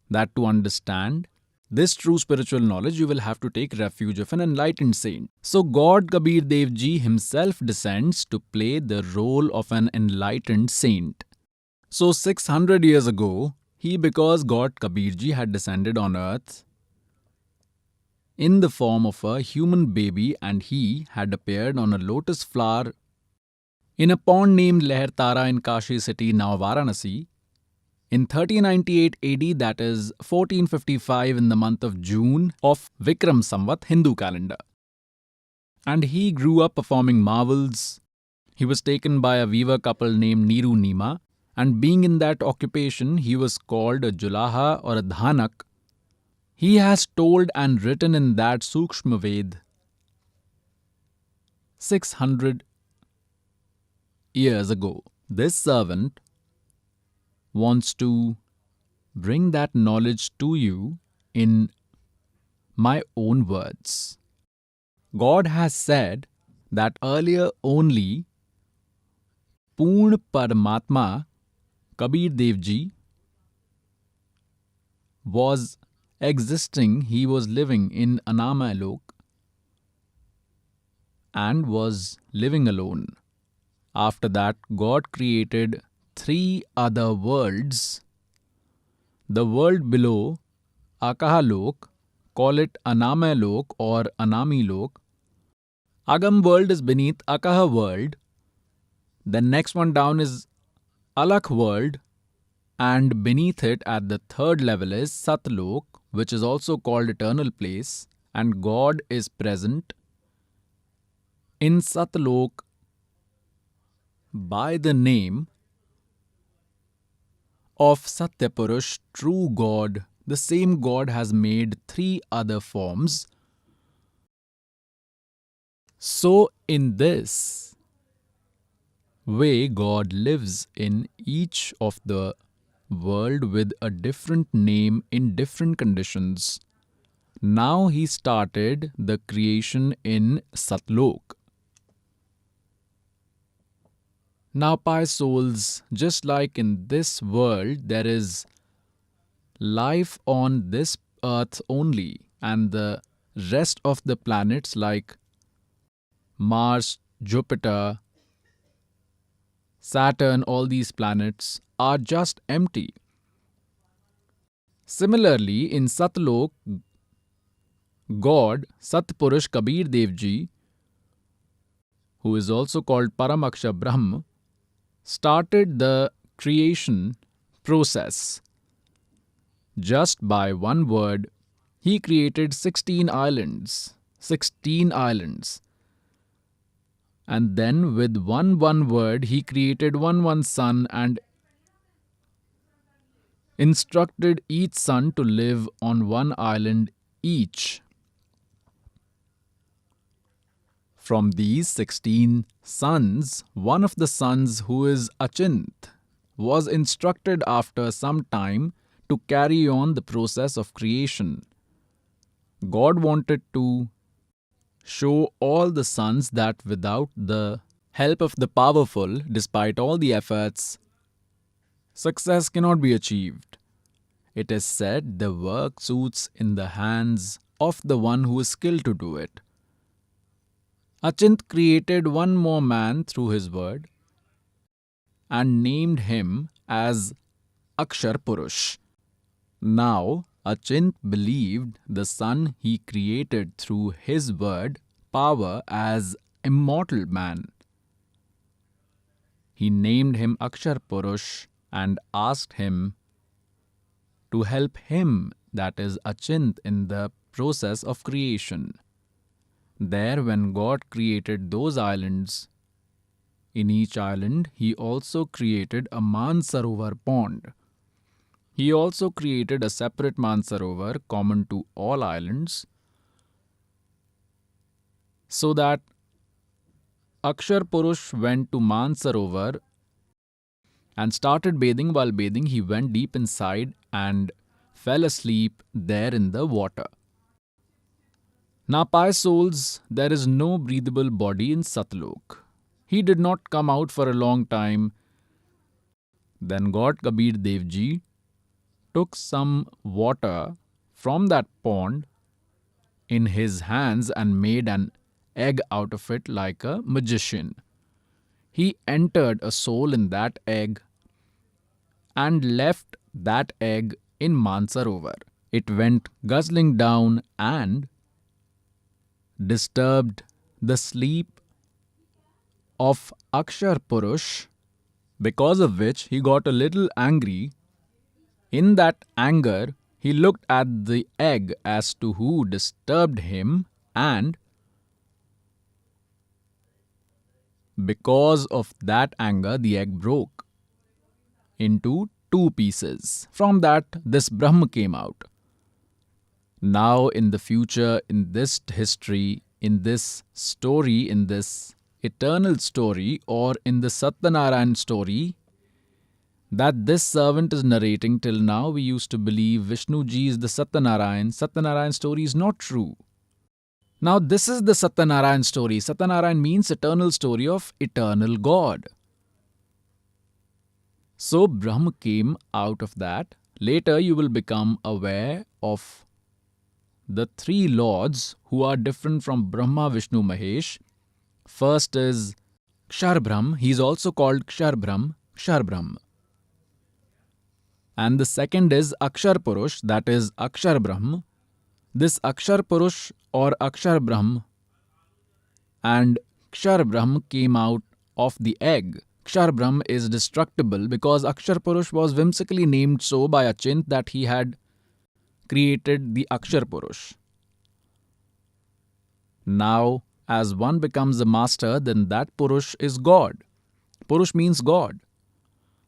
that to understand this true spiritual knowledge, you will have to take refuge of an enlightened saint. So God Kabir Dev Ji himself descends to play the role of an enlightened saint. So 600 years ago, because God Kabir Ji had descended on earth in the form of a human baby, and he had appeared on a lotus flower in a pond named Lehertara in Kashi city, now Varanasi, in 1398 AD, that is 1455 in the month of June of Vikram Samvat Hindu calendar. And he grew up performing marvels. He was taken by a weaver couple named Niru Nima, and being in that occupation, he was called a Julaha or a Dhanak. He has told and written in that Sukshma Ved 600 years ago. This servant wants to bring that knowledge to you in my own words. God has said that earlier only Poorna Paramatma Kabir Dev Ji was existing. He was living in Anamalok and was living alone. After that, God created 3 other worlds. The world below, Akahalok, call it Anamalok or Anamilok. Agam world is beneath Akaha world. The next one down is Alakh world, and beneath it at the 3rd level is Satlok, which is also called eternal place, and God is present in Satlok by the name of Satyapurush, true God. The same God has made 3 other forms. So in this way, God lives in each of the world with a different name in different conditions. Now he started the creation in Satlok. Now, pious souls, just like in this world, there is life on this earth only, and the rest of the planets like Mars, Jupiter, Saturn, all these planets are just empty. Similarly, in Satlok, God, Satpurush Kabir Dev Ji, who is also called Paramaksha Brahm, started the creation process. Just by one word, he created 16 islands. 16 islands. And then with one word, he created one sun and instructed each son to live on one island each. From these 16 sons, one of the sons, who is Achint, was instructed after some time to carry on the process of creation. God wanted to show all the sons that without the help of the powerful, despite all the efforts, success cannot be achieved. It is said the work suits in the hands of the one who is skilled to do it. Achint created one more man through his word and named him as Akshar Purush. Now, Achint believed the son he created through his word power as immortal man. He named him Akshar Purush and asked him to help him, that is Achint, in the process of creation. There, when God created those islands, in each island, he also created a Mansarovar pond. He also created a separate Mansarovar common to all islands, so that Akshar Purush went to Mansarovar and started bathing. While bathing, he went deep inside and fell asleep there in the water. Now, pious souls, there is no breathable body in Satlok. He did not come out for a long time. Then God Kabir Dev Ji took some water from that pond in his hands and made an egg out of it like a magician. He entered a soul in that egg and left that egg in Mansarovar. It went guzzling down and disturbed the sleep of Akshar Purush, because of which he got a little angry. In that anger, he looked at the egg as to who disturbed him, and because of that anger, the egg broke into two pieces. From that, this Brahma came out. Now, in the future, in this history, in this story, in this eternal story, or in the Satyanarayan story that this servant is narrating till now, we used to believe Vishnu ji is the Satyanarayan. Satyanarayan story is not true. Now, this is the Satyanarayan story. Satyanarayan means eternal story of eternal God. So, Brahma came out of that. Later, you will become aware of the three lords who are different from Brahma, Vishnu, Mahesh. First is Kshar Brahm. He is also called Kshar Brahm, Kshar Brahm. And the second is Akshar Purush, that is Akshar Brahm. This Akshar Purush or Akshar Brahm and Kshar Brahm came out of the egg. Kshar Brahm is destructible because Akshar Purush was whimsically named so by Achint that he had created the Akshar Purush. Now, as one becomes a master, then that Purush is God. Purush means God.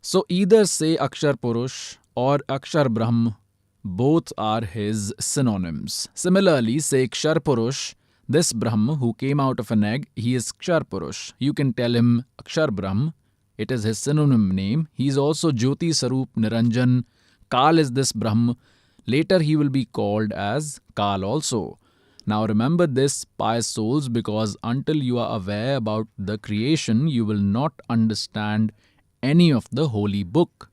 So either say Akshar Purush or Akshar Brahm, both are his synonyms. Similarly, say Kshar Purush, this Brahm who came out of an egg, he is Kshar Purush. You can tell him Akshar Brahm, it is his synonym name. He is also Jyoti Sarup Niranjan. Kal is this Brahm. Later he will be called as Kal also. Now remember this, pious souls, because until you are aware about the creation, you will not understand any of the holy book.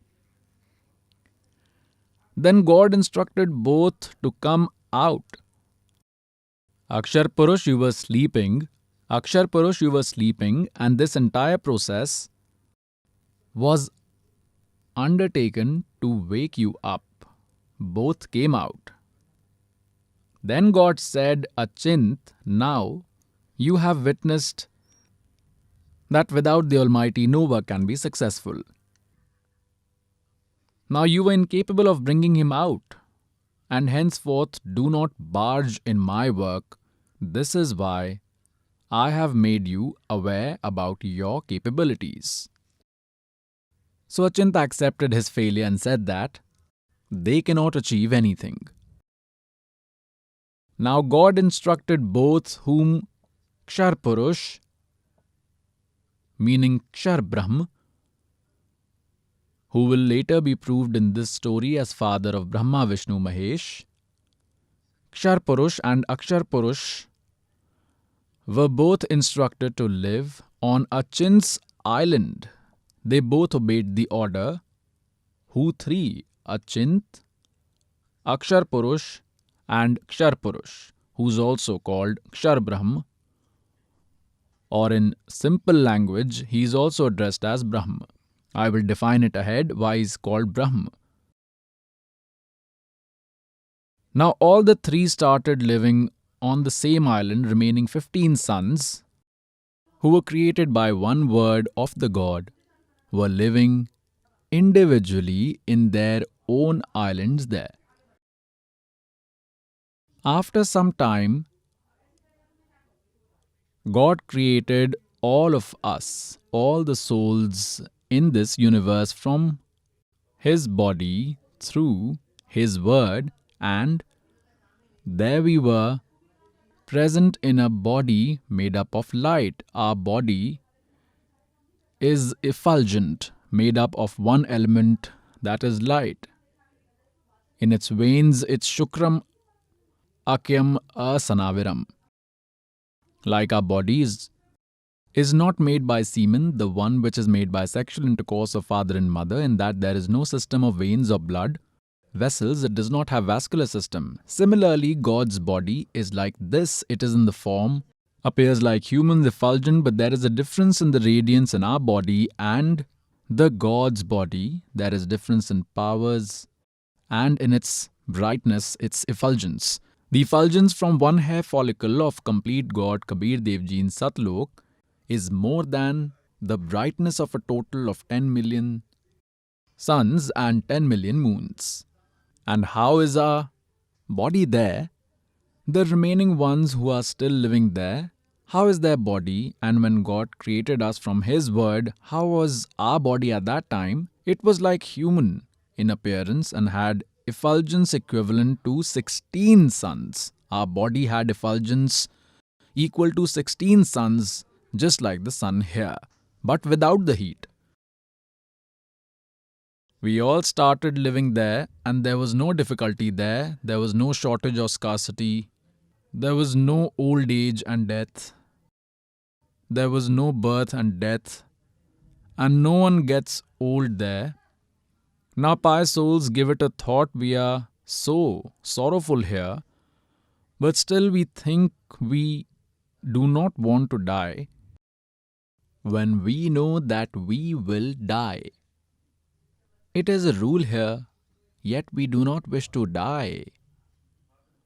Then God instructed both to come out. Akshar Purush, you were sleeping. Akshar Purush, you were sleeping, and this entire process was undertaken to wake you up. Both came out. Then God said, Achint, now you have witnessed that without the Almighty no work can be successful. Now you were incapable of bringing him out, and henceforth do not barge in my work. This is why I have made you aware about your capabilities. So Achinta accepted his failure and said that they cannot achieve anything. Now God instructed both, whom Kshar Purush, meaning Kshar Brahm, who will later be proved in this story as father of Brahma, Vishnu, Mahesh. Kshar Purush and Akshar Purush were both instructed to live on Achint's island. They both obeyed the order. Who three? Achint, Akshar Purush and Kshar Purush, who's also called Kshar Brahm, or in simple language, he is also addressed as Brahm. I will define it ahead why he is called Brahm. Now all the three started living on the same island, remaining 15 sons, who were created by one word of the God, were living individually in their own islands there. After some time, God created all of us, all the souls in this universe from His body through His word, and there we were present in a body made up of light. Our body is effulgent, made up of one element, that is light. In its veins, it's Shukram Akyam Asanaviram. Like our bodies is not made by semen, the one which is made by sexual intercourse of father and mother, in that there is no system of veins or blood vessels, it does not have vascular system. Similarly, God's body is like this. It is in the form, appears like humans, effulgent, but there is a difference in the radiance in our body and the God's body. There is difference in powers and in its brightness, its effulgence. The effulgence from one hair follicle of complete God Kabir Dev Ji in Satlok is more than the brightness of a total of 10 million suns and 10 million moons. And how is our body there? The remaining ones who are still living there, how is their body? And when God created us from His word, how was our body at that time? It was like human in appearance and had effulgence equivalent to 16 suns. Our body had effulgence equal to 16 suns, just like the sun here, but without the heat. We all started living there, and there was no difficulty there. There was no shortage or scarcity. There was no old age and death. There was no birth and death. And no one gets old there. Now, pious souls, give it a thought. We are so sorrowful here, but still we think we do not want to die when we know that we will die. It is a rule here, yet we do not wish to die.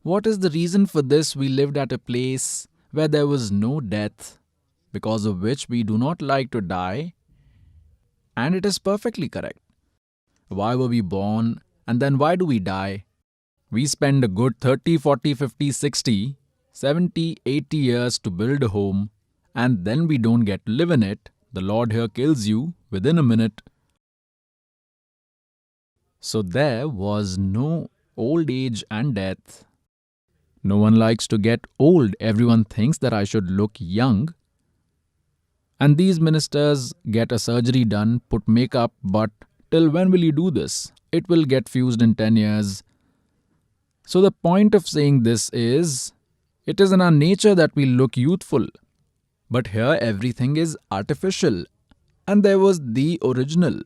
What is the reason for this? We lived at a place where there was no death, because of which we do not like to die, and it is perfectly correct. Why were we born, and then why do we die? We spend a good 30, 40, 50, 60, 70, 80 years to build a home, and then we don't get to live in it. The Lord here kills you within a minute. So there was no old age and death. No one likes to get old. Everyone thinks that I should look young. And these ministers get a surgery done, put makeup, but till when will you do this? It will get fused in 10 years. So the point of saying this is, it is in our nature that we look youthful. But here everything is artificial. And there was the original.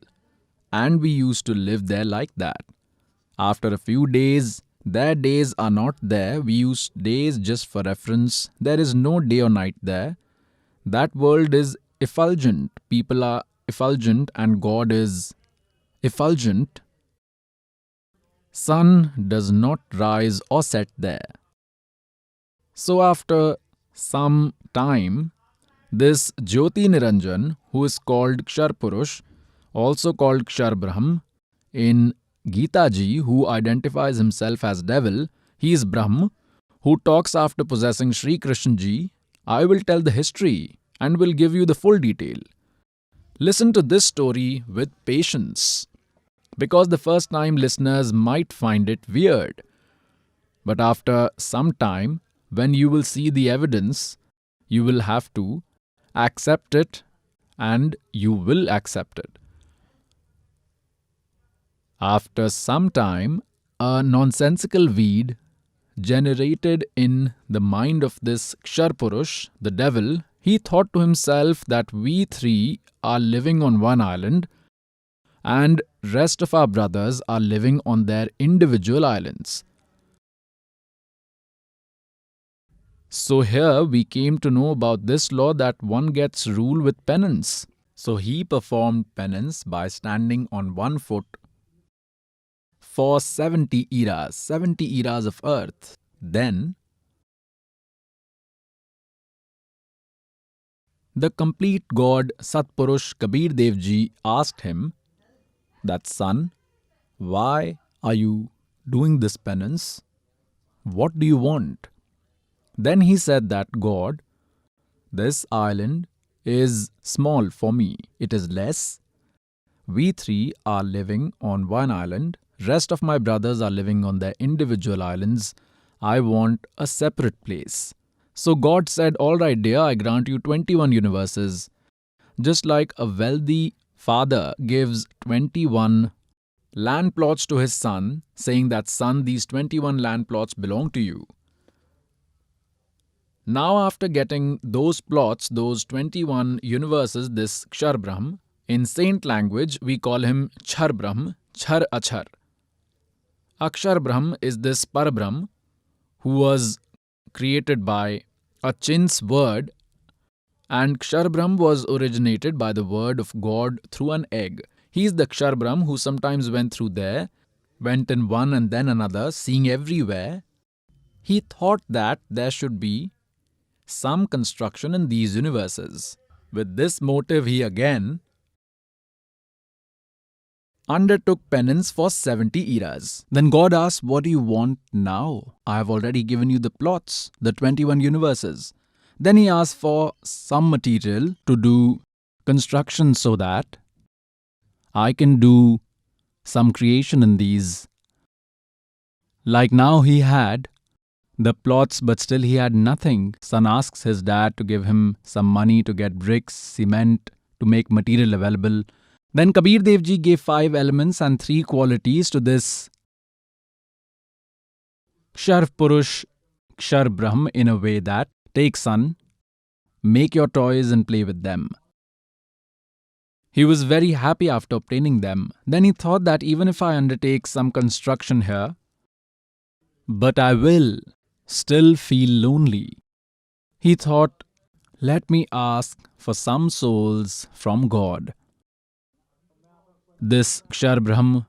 And we used to live there like that. After a few days, their days are not there. We use days just for reference. There is no day or night there. That world is effulgent. People are effulgent and God is effulgent. Sun does not rise or set there. So after some time, this Jyoti Niranjan, who is called Kshar Purush, also called Kshar Brahm, in Gita Ji, who identifies himself as devil, he is Brahm, who talks after possessing Sri Krishna Ji. I will tell the history and will give you the full detail. Listen to this story with patience, because the first time listeners might find it weird. But after some time, when you will see the evidence, you will have to accept it, and you will accept it. After some time, a nonsensical weed generated in the mind of this Kshar Purush, the devil, he thought to himself that we three are living on one island and rest of our brothers are living on their individual islands. So here we came to know about this law that one gets rule with penance. So he performed penance by standing on one foot for 70 eras of earth. Then the complete God Satpurush Kabir Dev Ji asked him that, son, why are you doing this penance? What do you want? Then he said that, God, this island is small for me. It is less. We three are living on one island. Rest of my brothers are living on their individual islands. I want a separate place. So God said, all right, dear, I grant you 21 universes. Just like a wealthy father gives 21 land plots to his son, saying that, son, these 21 land plots belong to you. Now after getting those plots, those 21 universes, this Kshar Brahm, in saint language we call him Chhar Brahm, Chhar Achhar. Akshar Brahm is this Parabrahm who was created by a Chin's word, and Kshar Brahm was originated by the word of God through an egg. He is the Kshar Brahm who sometimes went through there, went in one and then another, seeing everywhere. He thought that there should be some construction in these universes. With this motive, he again undertook penance for 70 eras. Then God asked, "What do you want now? I have already given you the plots, the 21 universes." Then he asked for some material to do construction so that I can do some creation in these. Like now he had the plots, but still he had nothing. Son asks his dad to give him some money to get bricks, cement, to make material available. Then Kabir Dev Ji gave 5 elements and 3 qualities to this Kshar Purush, Kshar Brahm in a way that, take son, make your toys and play with them. He was very happy after obtaining them. Then he thought that even if I undertake some construction here, but I will still feel lonely. He thought, let me ask for some souls from God. This Kshar Brahm,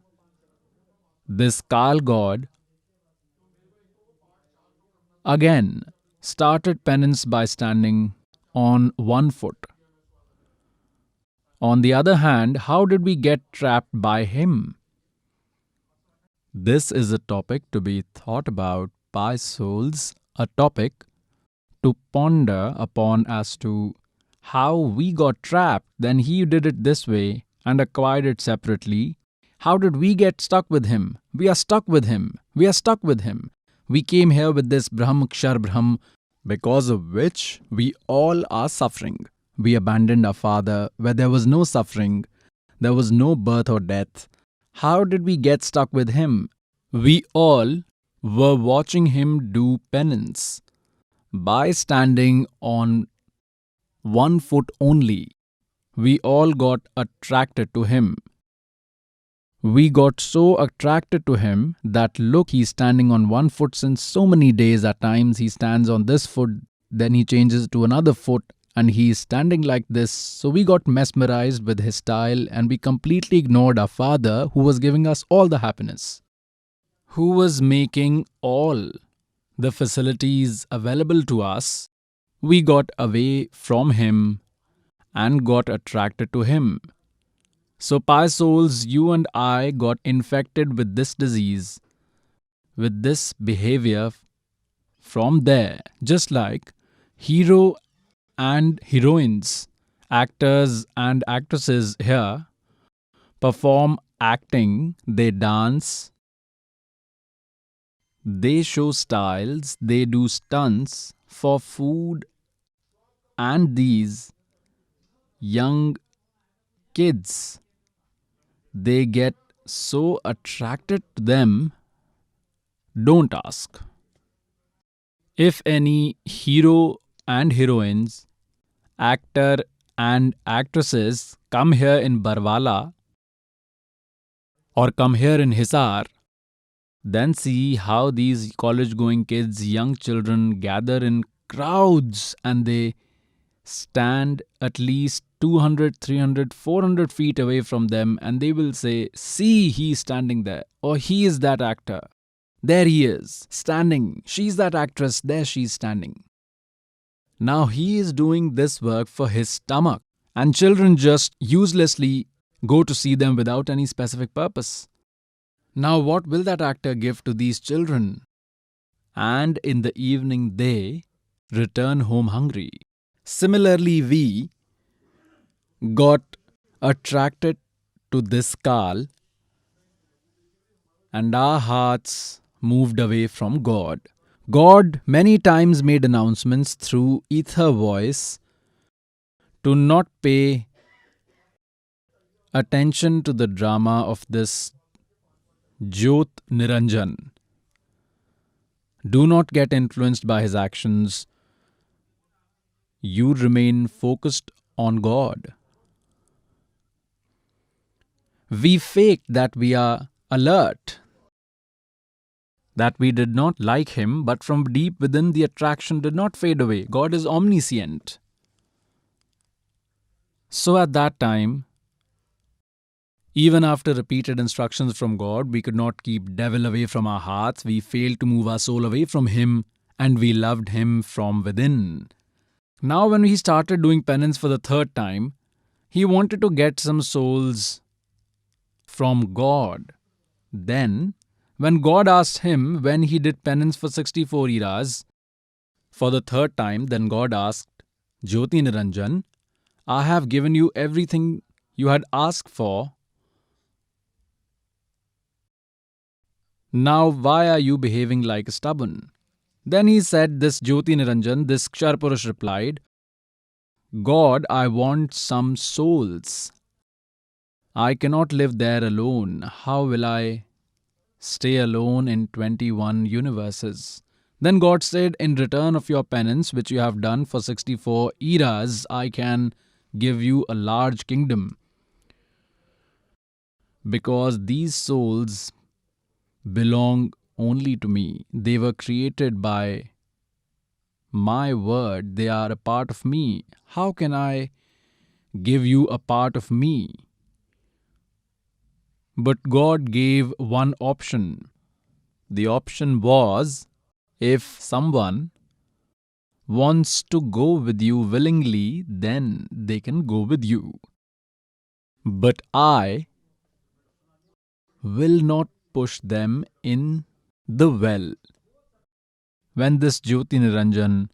this Kal God, again started penance by standing on one foot. On the other hand, how did we get trapped by him? This is a topic to be thought about by souls, a topic to ponder upon as to how we got trapped. Then he did it this way and acquired it separately. How did we get stuck with him? We are stuck with him. We are stuck with him. We came here with this Brahm Kshar Brahm, because of which we all are suffering. We abandoned our father where there was no suffering, there was no birth or death. How did we get stuck with him? We all were watching him do penance by standing on one foot only. We all got attracted to him. We got so attracted to him that look, he's standing on one foot since so many days. At times he stands on this foot, then he changes to another foot and he's standing like this. So we got mesmerized with his style and we completely ignored our father who was giving us all the happiness, who was making all the facilities available to us. We got away from him and got attracted to him. So, pious souls, you and I got infected with this disease, with this behavior from there. Just like hero and heroines, actors and actresses here perform acting, they dance, they show styles, they do stunts for food, and these young kids, they get so attracted to them. Don't ask. If any hero and heroines, actor and actresses come here in Barwala or come here in Hisar, then see how these college going kids, young children gather in crowds and they stand at least 200, 300, 400 feet away from them and they will say, "See, he's standing there," or "He is that actor. There he is, standing. She's that actress. There she's standing." Now he is doing this work for his stomach, and children just uselessly go to see them without any specific purpose. Now, what will that actor give to these children? And in the evening, they return home hungry. Similarly, we got attracted to this Kal, and our hearts moved away from God. God many times made announcements through ether voice to not pay attention to the drama of this Jyot Niranjan. Do not get influenced by his actions. You remain focused on God. We fake that we are alert, that we did not like him, but from deep within the attraction did not fade away. God is omniscient. So at that time, even after repeated instructions from God, we could not keep devil away from our hearts. We failed to move our soul away from him, and we loved him from within. Now when he started doing penance for the third time, he wanted to get some souls from God. Then, when God asked him when he did penance for 64 eras, for the third time, then God asked, Jyoti Niranjan, I have given you everything you had asked for. Now why are you behaving like a stubborn? Then he said, this Jyoti Niranjan, this Kshar Purush replied, God, I want some souls. I cannot live there alone. How will I stay alone in 21 universes? Then God said, in return of your penance, which you have done for 64 eras, I can give you a large kingdom. Because these souls belong only to me. They were created by my word. They are a part of me. How can I give you a part of me? But God gave one option. The option was, if someone wants to go with you willingly, then they can go with you. But I will not push them in the well. When this Jyoti Niranjan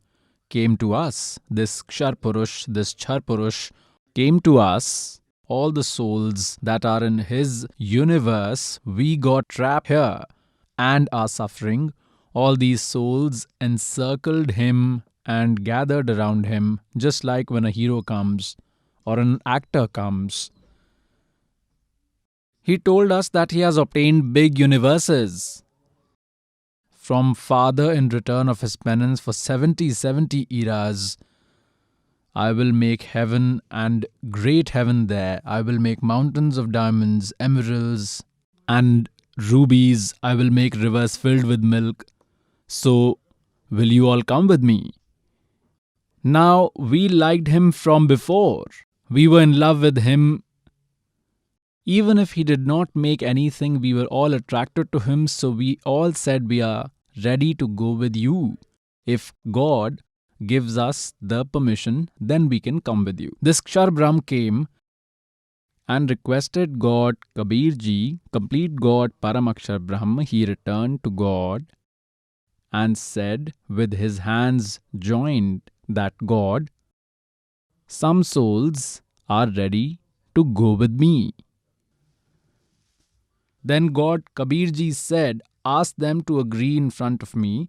came to us, this Kshar Purush, this Char Purush came to us, all the souls that are in his universe, we got trapped here and are suffering. All these souls encircled him and gathered around him, just like when a hero comes or an actor comes. He told us that he has obtained big universes from Father in return of his penance for 70 eras. I will make heaven and great heaven there. I will make mountains of diamonds, emeralds, and rubies. I will make rivers filled with milk. So, will you all come with me? Now, we liked him from before. We were in love with him. Even if he did not make anything, we were all attracted to him. So, we all said we are ready to go with you. If God gives us the permission, then we can come with you. This Kshar Brahm came and requested God, Kabir ji, complete God, Paramakshar Brahma. He returned to God and said with his hands joined that God, some souls are ready to go with me. Then God, Kabir ji said, ask them to agree in front of me,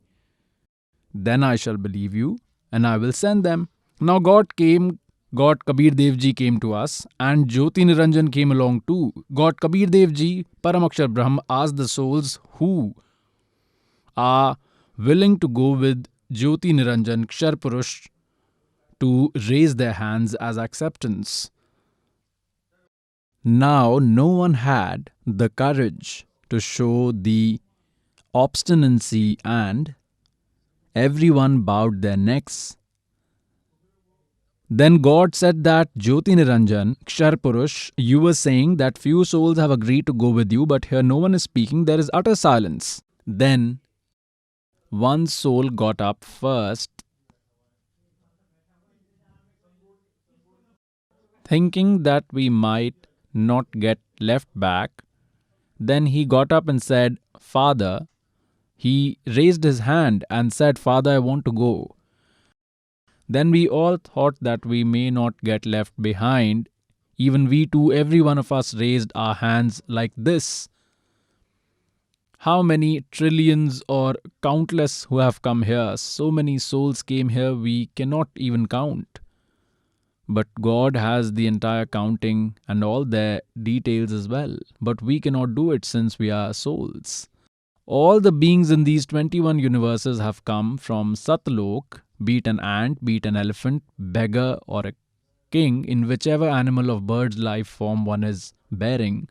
then I shall believe you and I will send them. Now God came, God Kabir Dev Ji came to us and Jyoti Niranjan came along too. God Kabir Dev Ji, Paramakshar Brahma, asked the souls who are willing to go with Jyoti Niranjan Kshar Purush to raise their hands as acceptance. Now no one had the courage to show the obstinacy and everyone bowed their necks. Then God said that, Jyoti Niranjan, Kshar Purush, you were saying that few souls have agreed to go with you, but here no one is speaking, there is utter silence. Then one soul got up first, thinking that we might not get left back. Then he got up and said, Father. He raised his hand and said, Father, I want to go. Then we all thought that we may not get left behind. Even we too, every one of us raised our hands like this. How many trillions or countless who have come here? So many souls came here, we cannot even count. But God has the entire counting and all their details as well. But we cannot do it since we are souls. All the beings in these 21 universes have come from Satlok, be it an ant, be it an elephant, beggar or a king, in whichever animal of bird's life form one is bearing.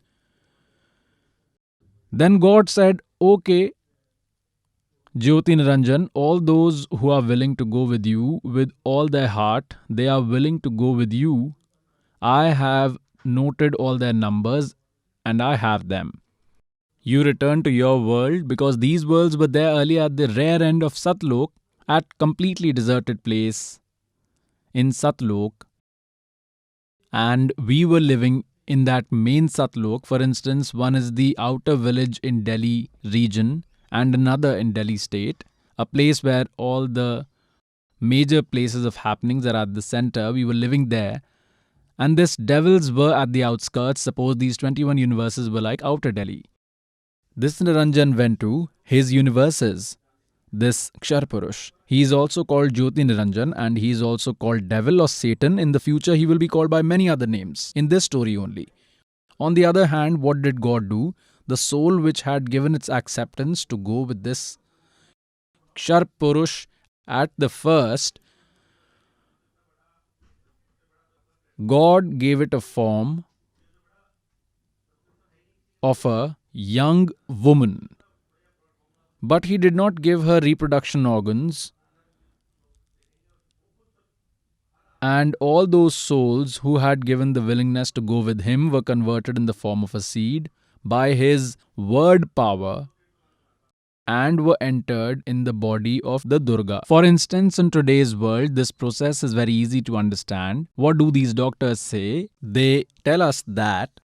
Then God said, okay, Jyoti Niranjan, all those who are willing to go with you with all their heart, they are willing to go with you. I have noted all their numbers and I have them. You return to your world because these worlds were there earlier at the rare end of Satlok, at completely deserted place in Satlok, and we were living in that main Satlok. For instance, one is the outer village in Delhi region and another in Delhi state, a place where all the major places of happenings are at the center. We were living there, and these devils were at the outskirts. Suppose these 21 universes were like outer Delhi. This Niranjan went to his universes, this Ksharpurush. He is also called Jyoti Niranjan, and he is also called Devil or Satan. In the future, he will be called by many other names, in this story only. On the other hand, what did God do? The soul which had given its acceptance to go with this Ksharpurush at the first, God gave it a form of a young woman. But he did not give her reproduction organs, and all those souls who had given the willingness to go with him were converted in the form of a seed by his word power and were entered in the body of the Durga. For instance, in today's world, this process is very easy to understand. What do these doctors say? They tell us that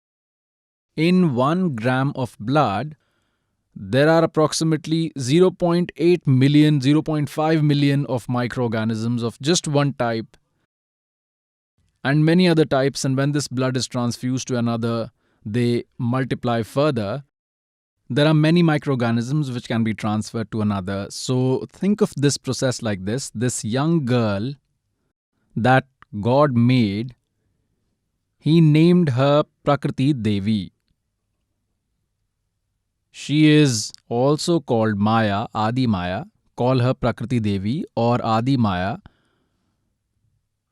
in 1 gram of blood, there are approximately 0.8 million, 0.5 million of microorganisms of just one type and many other types. And when this blood is transfused to another, they multiply further. There are many microorganisms which can be transferred to another. So think of this process like this. This young girl that God made, he named her Prakriti Devi. She is also called Maya, Adi Maya. Call her Prakriti Devi or Adi Maya.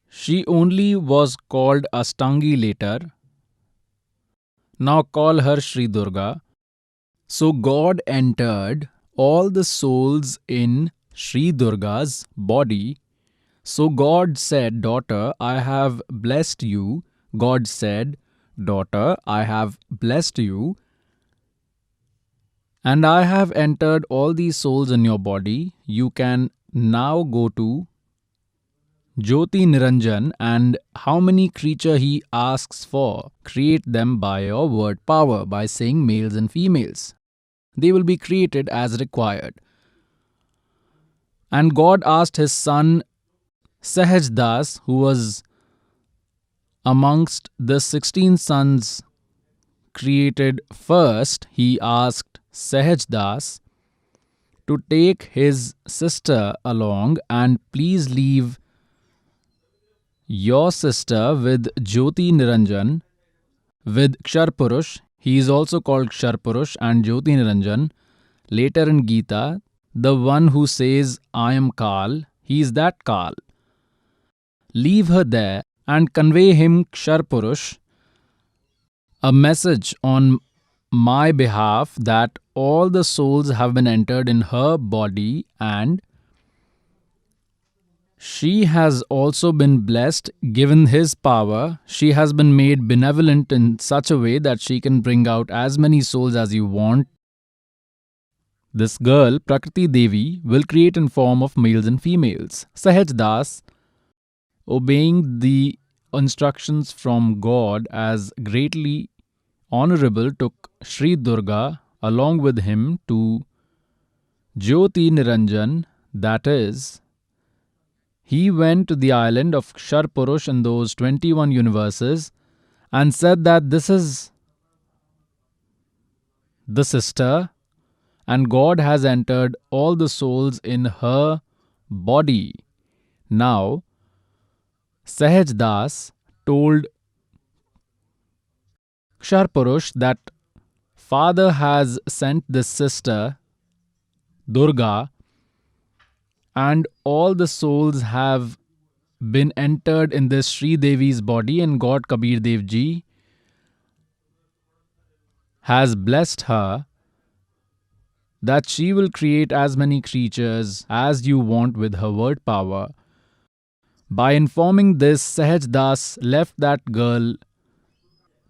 She only was called Astangi later. Now call her Sri Durga. So God entered all the souls in Sri Durga's body. So God said, "Daughter, I have blessed you." God said, "Daughter, I have blessed you. And I have entered all these souls in your body. You can now go to Jyoti Niranjan, and how many creature he asks for, create them by your word power, by saying males and females. They will be created as required." And God asked his son Sahaj Das, who was amongst the 16 sons created first, he asked Sahaj Das to take his sister along and please leave your sister with Jyoti Niranjan, with Ksharpurush. He is also called Ksharpurush and Jyoti Niranjan. Later in Gita, the one who says, "I am Kal," he is that Kal. Leave her there and convey him, Ksharpurush, a message on my behalf that all the souls have been entered in her body and she has also been blessed, given his power. She has been made benevolent in such a way that she can bring out as many souls as you want. This girl, Prakriti Devi, will create in form of males and females. Sahaj Das, obeying the instructions from God as greatly honorable, took Sri Durga along with him to Jyoti Niranjan, that is, he went to the island of Ksharpurush in those 21 universes and said that this is the sister and God has entered all the souls in her body. Now, Sahaj Das told Ksharpurush that Father has sent this sister, Durga, and all the souls have been entered in this Sri Devi's body, and God Kabir Dev Ji has blessed her that she will create as many creatures as you want with her word power. By informing this, Sahaj Das left that girl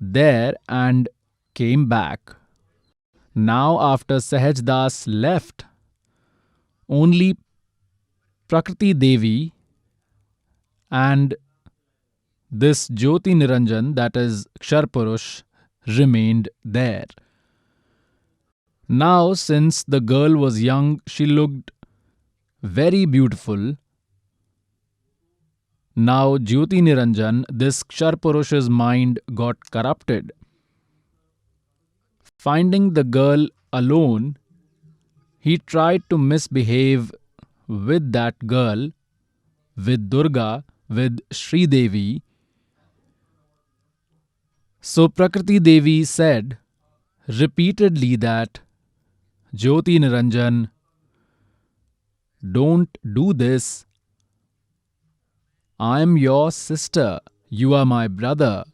there and came back. Now, after Sahaj Das left, only Prakriti Devi and this Jyoti Niranjan, that is Kshar Purush, remained there. Now, since the girl was young, she looked very beautiful. Now, Jyoti Niranjan, this Kshar Purush's mind got corrupted. Finding the girl alone, he tried to misbehave with that girl, with Durga, with Sri Devi. So Prakriti Devi said repeatedly that, Jyoti Niranjan, don't do this. I am your sister. You are my brother.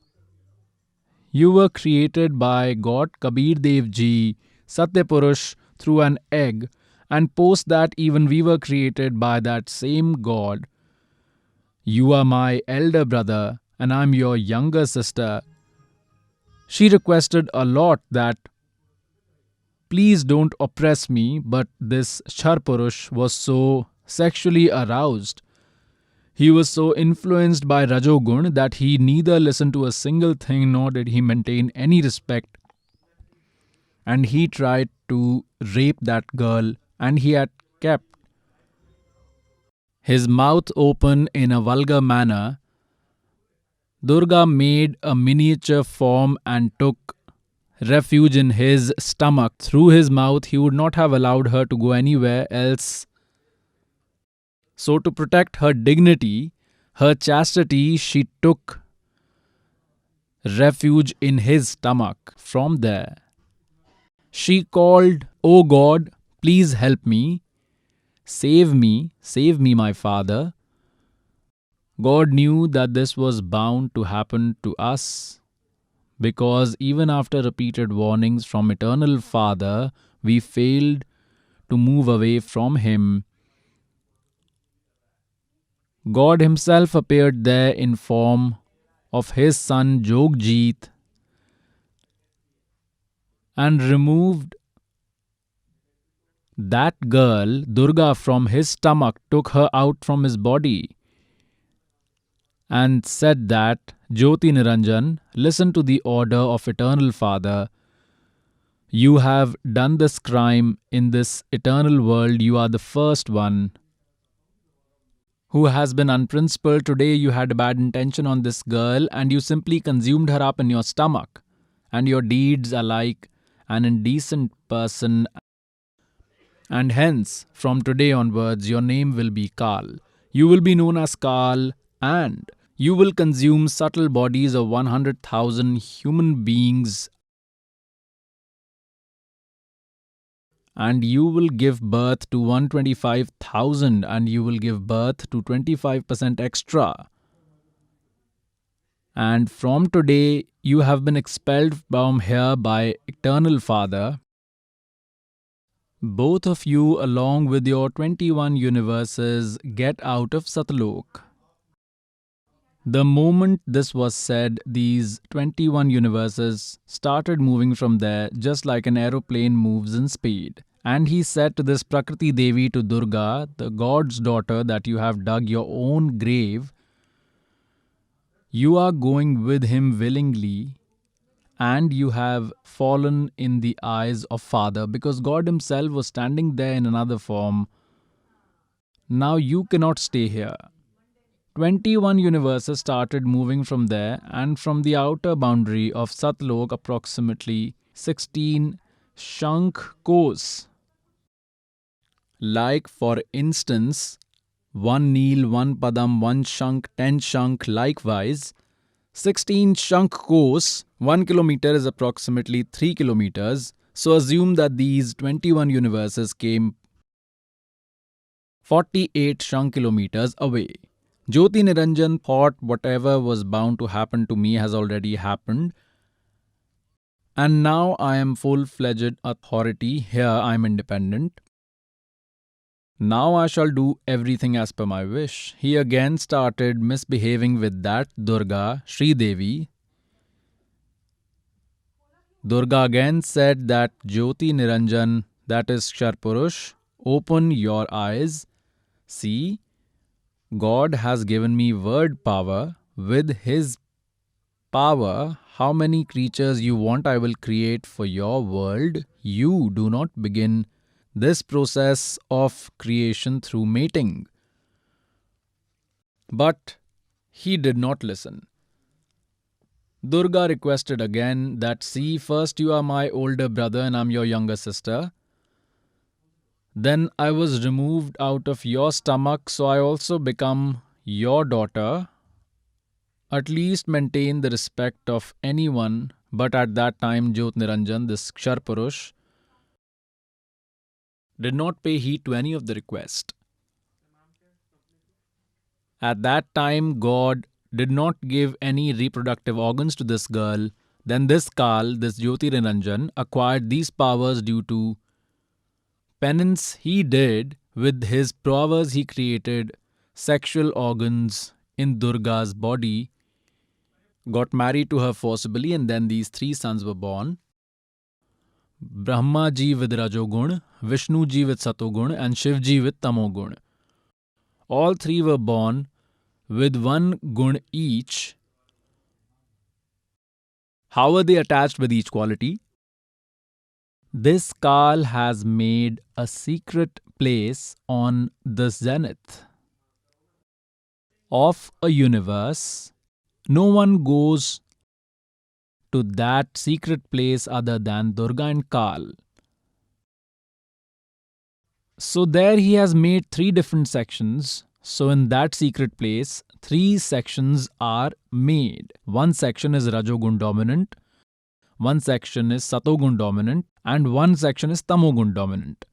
You were created by God Kabir Dev Ji, Satya Purush, through an egg, and post that even we were created by that same God. You are my elder brother, and I am your younger sister. She requested a lot that, please don't oppress me, but this Kshar Purush was so sexually aroused. He was so influenced by Rajogun that he neither listened to a single thing nor did he maintain any respect. And he tried to rape that girl, and he had kept his mouth open in a vulgar manner. Durga made a miniature form and took refuge in his stomach. Through his mouth, he would not have allowed her to go anywhere else. So, to protect her dignity, her chastity, she took refuge in his stomach. From there, she called, "O God, please help me, save me, my father." God knew that this was bound to happen to us, because even after repeated warnings from Eternal Father, we failed to move away from Him. God Himself appeared there in form of His son Jogjit and removed that girl, Durga, from his stomach, took her out from his body, and said that, Jyoti Niranjan, listen to the order of Eternal Father. You have done this crime in this eternal world. You are the first one who has been unprincipled. Today you had a bad intention on this girl and you simply consumed her up in your stomach. And your deeds are like an indecent person. And hence, from today onwards, your name will be Kal. You will be known as Kal, and you will consume subtle bodies of 100,000 human beings, and you will give birth to 125,000, and you will give birth to 25% extra. And from today, you have been expelled from here by Eternal Father. Both of you, along with your 21 universes, get out of Satlok. The moment this was said, these 21 universes started moving from there just like an aeroplane moves in speed. And he said to this Prakriti Devi, to Durga, the god's daughter, that you have dug your own grave. You are going with him willingly, and you have fallen in the eyes of Father, because God Himself was standing there in another form. Now you cannot stay here. 21 universes started moving from there, and from the outer boundary of Satlok, approximately 16 Shankh kos. Like, for instance, 1 Neel, 1 Padam, 1 Shankh, 10 Shankh. Likewise, 16 Shankh kos, 1 kilometer is approximately 3 kilometers. So assume that these 21 universes came 48 Shankh kilometers away. Jyoti Niranjan thought whatever was bound to happen to me has already happened, And now I am full-fledged authority. Here I am independent. Now I shall do everything as per my wish. He again started misbehaving with that Durga, Sri Devi. Durga again said that Jyoti Niranjan, that is Ksharpurush, open your eyes. See, God has given me word power. With his power, how many creatures you want I will create for your world. You do not begin this process of creation through mating. But he did not listen. Durga requested again that, see, first you are my older brother and I'm your younger sister. Then I was removed out of your stomach, so I also become your daughter. At least maintain the respect of anyone. But at that time, Jyot Niranjan, this Ksharpurush, did not pay heed to any of the request. At that time, God did not give any reproductive organs to this girl. Then this Kal, this Jyoti Niranjan, acquired these powers due to penance he did. With his prowess, he created sexual organs in Durga's body, got married to her forcibly, and then these three sons were born. Brahma ji with Rajogun, Vishnu ji with Satogun, and Shiv ji with Tamogun. All three were born with one gun each. How were they attached with each quality? This Kal has made a secret place on the zenith of a universe. No one goes to that secret place other than Durga and Kal. So there he has made three different sections. So in that secret place, three sections are made. One section is Rajogun dominant, one section is Satogun dominant, and one section is Tamogun dominant.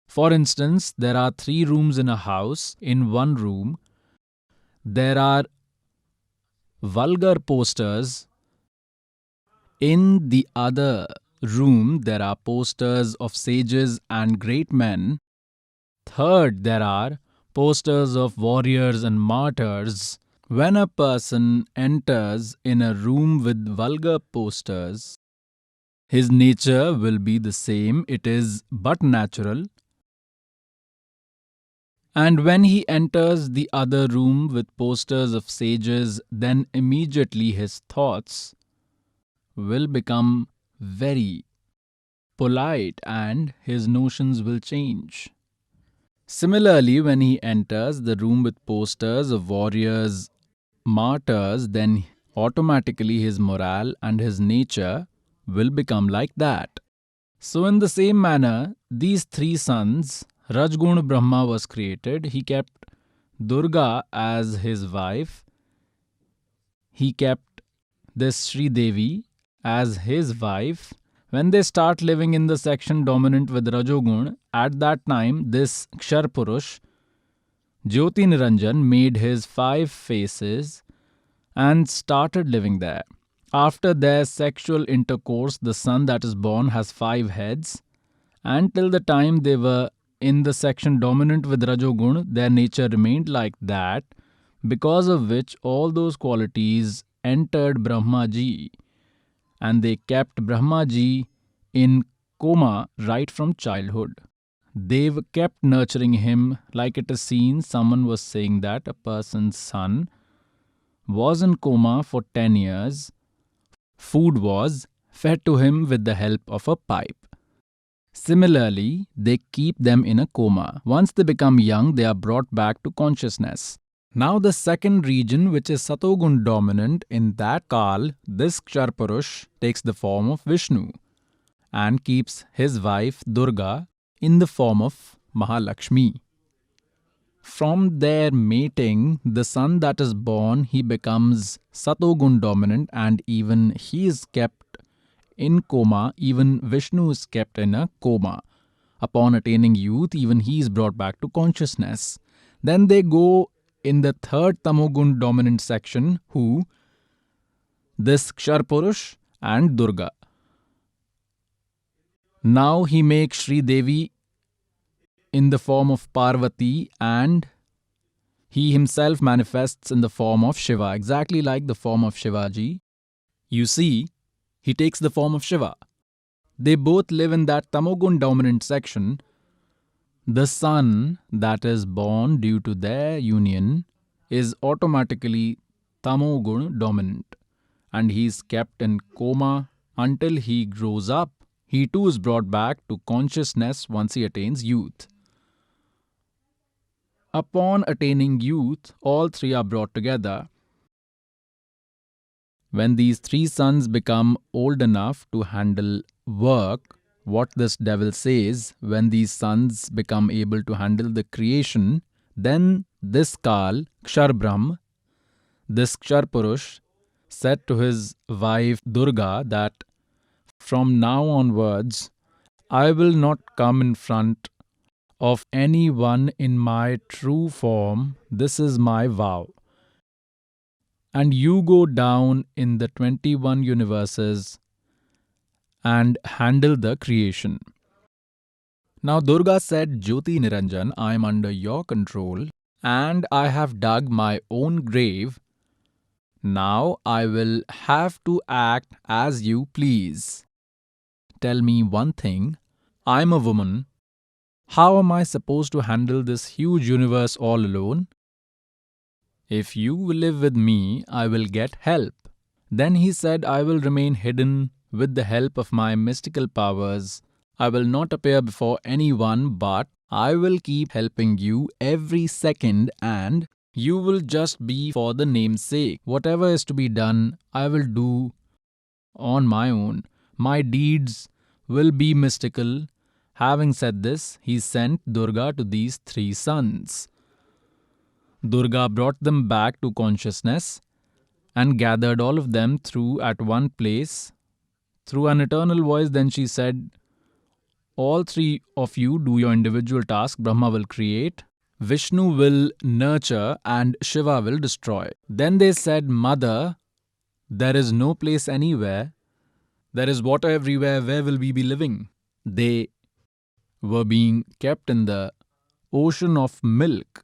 For instance, there are 3 rooms in a house. In one room, there are vulgar posters. In the other room, there are posters of sages and great men. Third, there are posters of warriors and martyrs. When a person enters in a room with vulgar posters, his nature will be the same. It is but natural. And when he enters the other room with posters of sages, then immediately his thoughts will become very polite and his notions will change. Similarly, when he enters the room with posters of warriors, martyrs, then automatically his morale and his nature will become like that. So in the same manner, these 3 sons, Rajgun Brahma was created. He kept Durga as his wife. He kept this Sri Devi as his wife. When they start living in the section dominant with Rajogun, at that time this Ksharpurush, Jyoti Niranjan, made his 5 faces and started living there. After their sexual intercourse, the son that is born has 5 heads. And till the time they were in the section dominant with Rajogun, their nature remained like that, because of which all those qualities entered Brahma ji, and they kept Brahma ji in coma right from childhood. They kept nurturing him. Like it is seen, someone was saying that a person's son was in coma for 10 years. Food was fed to him with the help of a pipe. Similarly, they keep them in a coma. Once they become young, they are brought back to consciousness. Now the second region, which is Satogun dominant, in that Kal, this Ksharpurush takes the form of Vishnu and keeps his wife Durga in the form of Mahalakshmi. From their mating, the son that is born, he becomes Satogun dominant, and even he is kept in coma. Even Vishnu is kept in a coma. Upon attaining youth, even he is brought back to consciousness. Then they go in the third Tamogun dominant section, who? This Ksharpurush and Durga. Now he makes Sri Devi in the form of Parvati, and he himself manifests in the form of Shiva, exactly like the form of Shivaji. You see, he takes the form of Shiva. They both live in that Tamogun dominant section. The son that is born due to their union is automatically Tamogun dominant, and he is kept in coma until he grows up. He too is brought back to consciousness once he attains youth. Upon attaining youth, all three are brought together. When these three sons become old enough to handle work, what this devil says, when these sons become able to handle the creation, then this Kal, Kshar Brahm, this Kshar Purush, said to his wife Durga that from now onwards, I will not come in front of anyone in my true form. This is my vow. And you go down in the 21 universes and handle the creation. Now Durga said, Jyoti Niranjan, I am under your control and I have dug my own grave. Now I will have to act as you please. Tell me one thing, I am a woman. How am I supposed to handle this huge universe all alone? If you will live with me, I will get help. Then he said, I will remain hidden with the help of my mystical powers. I will not appear before anyone, but I will keep helping you every second, and you will just be for the name's sake. Whatever is to be done, I will do on my own. My deeds will be mystical. Having said this, he sent Durga to these three sons. Durga brought them back to consciousness and gathered all of them through at one place. Through an eternal voice, then she said, all three of you do your individual task. Brahma will create, Vishnu will nurture, and Shiva will destroy. Then they said, Mother, there is no place anywhere. There is water everywhere. Where will we be living? They were being kept in the ocean of milk.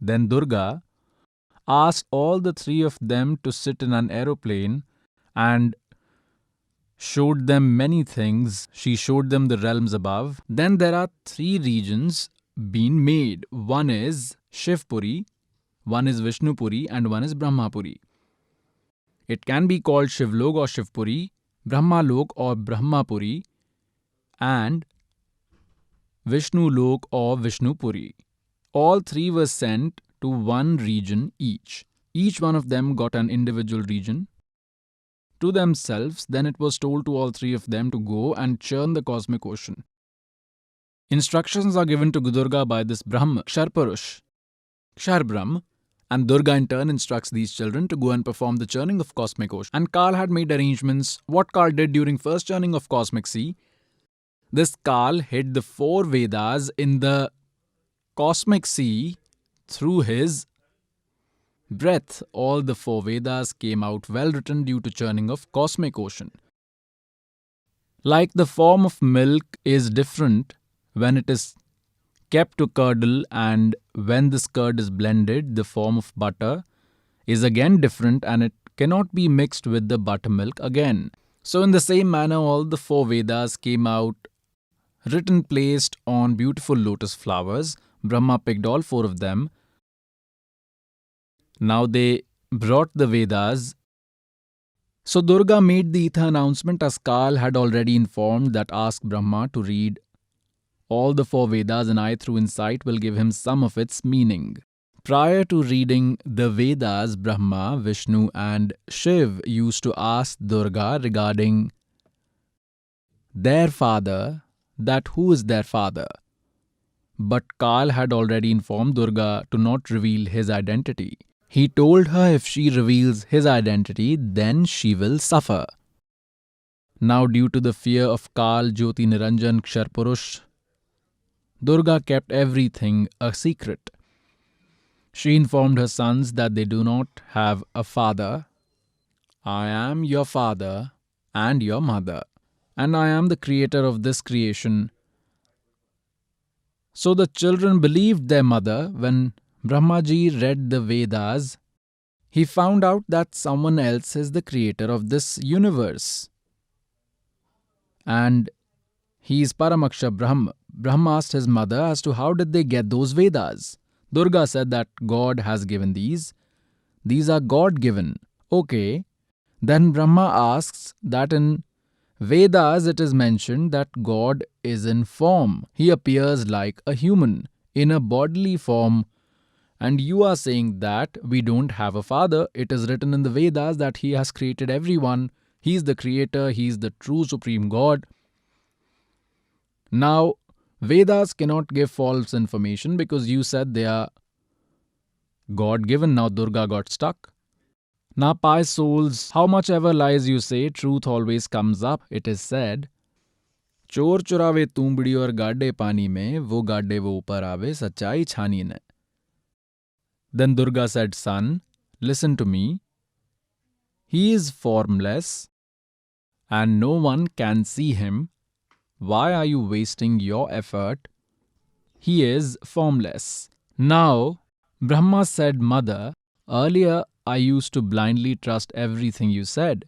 Then Durga asked all the three of them to sit in an aeroplane and showed them many things. She showed them the realms above. Then there are three regions being made. One is Shivpuri, one is Vishnupuri, and one is Brahmapuri. It can be called Shivlok or Shivpuri, Brahmalok or Brahmapuri, and Vishnulok or Vishnupuri. All three were sent to one region each. Each one of them got an individual region to themselves. Then it was told to all three of them to go and churn the cosmic ocean. Instructions are given to Durga by this Brahma, Ksharpurush, Kshar Brahm, and Durga in turn instructs these children to go and perform the churning of cosmic ocean. And Kal had made arrangements. What Kal did during first churning of cosmic sea, this Kal hid the four Vedas in the cosmic sea through his breath. All the four Vedas came out well written due to churning of cosmic ocean. Like the form of milk is different when it is kept to curdle, and when this curd is blended, the form of butter is again different and it cannot be mixed with the buttermilk again. So in the same manner, all the four Vedas came out written placed on beautiful lotus flowers. Brahma picked all four of them. Now they brought the Vedas. So Durga made the ether announcement as Kal had already informed that ask Brahma to read all the four Vedas and I through insight will give him some of its meaning. Prior to reading the Vedas, Brahma, Vishnu and Shiv used to ask Durga regarding their father, that who is their father. But Kal had already informed Durga to not reveal his identity. He told her if she reveals his identity, then she will suffer. Now due to the fear of Kal, Jyoti Niranjan, Ksharpurush, Durga kept everything a secret. She informed her sons that they do not have a father. I am your father and your mother. and I am the creator of this creation. So the children believed their mother. When Brahmaji read the Vedas, he found out that someone else is the creator of this universe. And he is Paramaksha Brahma. Brahma asked his mother as to how did they get those Vedas. Durga said that God has given these. These are God given. Okay. Then Brahma asks that in Vedas it is mentioned that God is in form. He appears like a human in a bodily form. And you are saying that we don't have a father. It is written in the Vedas that he has created everyone. He is the creator. He is the true supreme God. Now, Vedas cannot give false information because you said they are God given. Now Durga got stuck. Now, pious souls, how much ever lies you say, truth always comes up. It is said, चोर चुरावे तूंबड़ी और गाड्डे पानी में, वो गाड्डे वो ऊपर आवे, सच्चाई छानी ने. Then Durga said, son, listen to me. He is formless and no one can see him. Why are you wasting your effort? He is formless. Now, Brahma said, mother, earlier I used to blindly trust everything you said.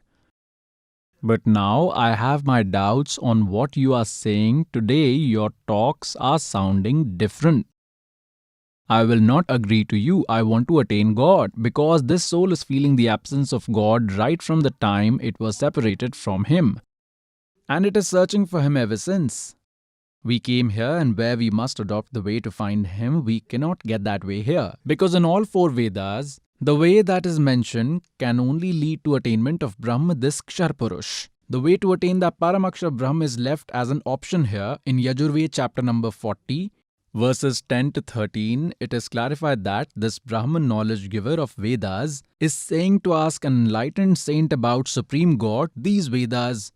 But now I have my doubts on what you are saying. Today your talks are sounding different. I will not agree to you. I want to attain God because this soul is feeling the absence of God right from the time it was separated from Him. And it is searching for Him ever since. We came here and where we must adopt the way to find Him, we cannot get that way here. Because in all four Vedas, the way that is mentioned can only lead to attainment of Brahma, this Kshar Purush. The way to attain that Paramaksha Brahma is left as an option here in Yajurveda chapter number 40, verses 10 to 13. It is clarified that this Brahman knowledge giver of Vedas is saying to ask an enlightened saint about Supreme God. These Vedas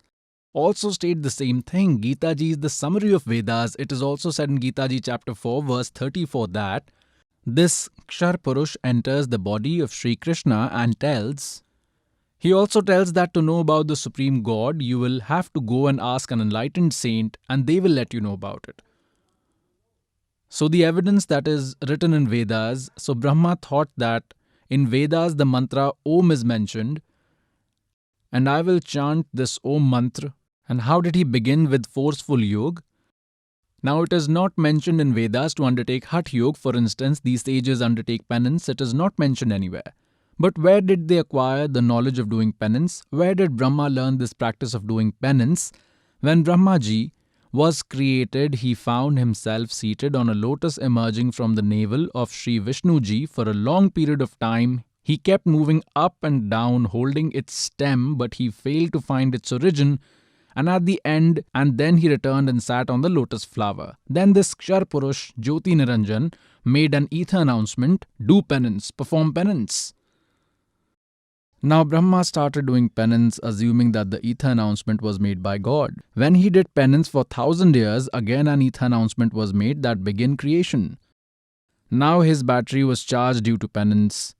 also state the same thing. Gita Ji is the summary of Vedas. It is also said in Gita Ji chapter 4 verse 34 that this Kshar Purush enters the body of Sri Krishna and tells, he also tells that to know about the Supreme God, you will have to go and ask an enlightened saint and they will let you know about it. So the evidence that is written in Vedas, so Brahma thought that in Vedas the mantra Om is mentioned and I will chant this Om mantra. And how did he begin with forceful yoga? Now it is not mentioned in Vedas to undertake Hatha Yoga. For instance, these sages undertake penance. It is not mentioned anywhere. But where did they acquire the knowledge of doing penance? Where did Brahma learn this practice of doing penance? When Brahmaji was created, he found himself seated on a lotus emerging from the navel of Sri Vishnuji. For a long period of time, he kept moving up and down, holding its stem, but he failed to find its origin. And at the end, and then he returned and sat on the lotus flower. Then this Kshar Purush, Jyoti Niranjan, made an ether announcement, do penance, perform penance. Now Brahma started doing penance, assuming that the ether announcement was made by God. When he did penance for 1,000 years, again an ether announcement was made that begin creation. Now his battery was charged due to penance.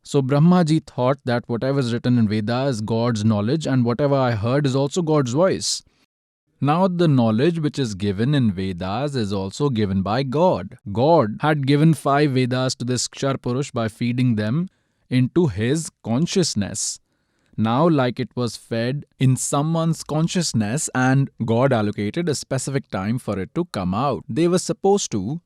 So Brahmaji thought that whatever is written in Veda is God's knowledge and whatever I heard is also God's voice. Now the knowledge which is given in Vedas is also given by God. God had given 5 Vedas to this Kshar Purush by feeding them into his consciousness. Now like it was fed in someone's consciousness and God allocated a specific time for it to come out. They were supposed to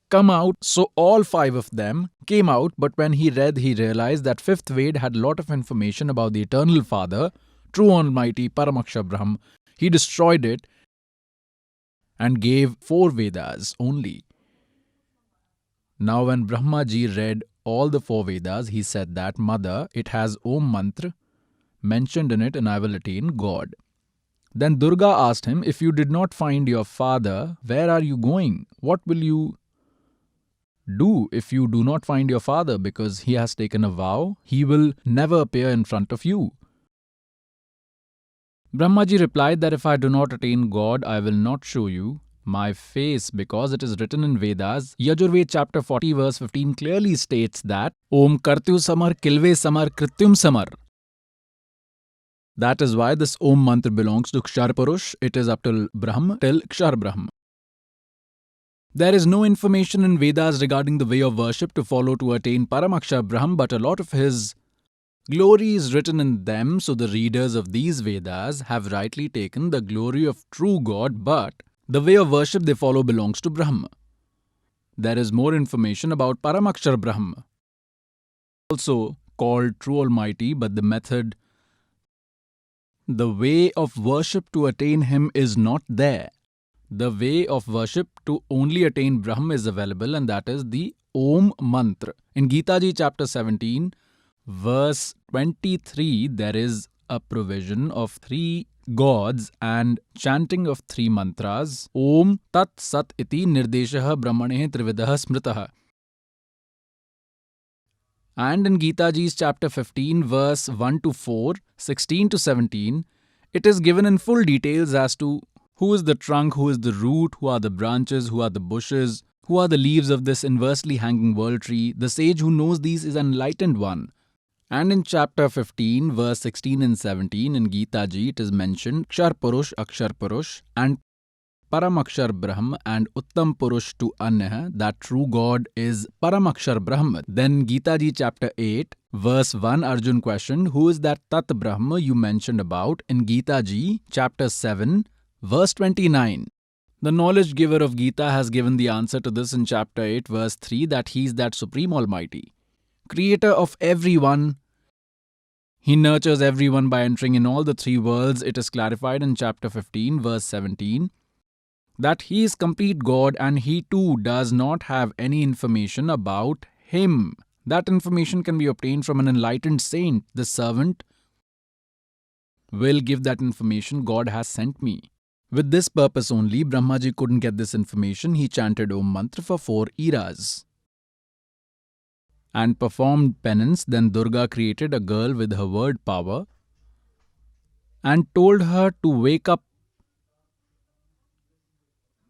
come out, so all 5 of them came out, but when he read, he realized that 5th Ved had a lot of information about the Eternal Father, True Almighty, Paramaksha Brahm. He destroyed it and gave 4 Vedas only. Now when Brahmaji read all the 4 Vedas, he said that, Mother, it has Om Mantra mentioned in it and I will attain God. Then Durga asked him, if you did not find your father, where are you going? What will you do if you do not find your father? Because he has taken a vow, he will never appear in front of you. Brahmaji replied that if I do not attain God, I will not show you my face, because it is written in Vedas. Yajurveda chapter 40 verse 15 clearly states that Om Kartyu Samar Kilve Samar Krityum Samar. That is why this Om mantra belongs to Kshar Purush. It is up till Brahm, till Kshar Brahm. There is no information in Vedas regarding the way of worship to follow to attain Paramakshar Brahm, but a lot of his glory is written in them, so the readers of these Vedas have rightly taken the glory of true God, but the way of worship they follow belongs to Brahma. There is more information about Paramakshar Brahma, also called True Almighty, but the way of worship to attain Him is not there. The way of worship to only attain Brahm is available, and that is the Om Mantra. In Gita Ji chapter 17, verse 23, there is a provision of 3 gods and chanting of 3 mantras. Om Tat Sat Iti Nirdeshah Brahmane Trividah Smritah. And in Gita Ji's chapter 15, verse 1 to 4, 16 to 17, it is given in full details as to who is the trunk, who is the root, who are the branches, who are the bushes, who are the leaves of this inversely hanging world tree. The sage who knows these is an enlightened one. And in chapter 15, verse 16 and 17 in Gita Ji, it is mentioned Kshar Purush, Akshar Purush, and Paramakshar Brahm and Uttam Purush to Anya, that true God is Paramakshar Brahm. Then Gita Ji chapter 8, verse 1, Arjun questioned, who is that Tat Brahma you mentioned about in Gita Ji chapter 7, verse 29. The knowledge giver of Gita has given the answer to this in chapter 8, verse 3, that he is that Supreme Almighty, creator of everyone. He nurtures everyone by entering in all the 3 worlds. It is clarified in chapter 15, verse 17, that he is complete God and he too does not have any information about him. That information can be obtained from an enlightened saint. The servant will give that information. God has sent me. With this purpose only, Brahmaji couldn't get this information. He chanted Om Mantra for 4 eras and performed penance. Then Durga created a girl with her word power and told her to wake up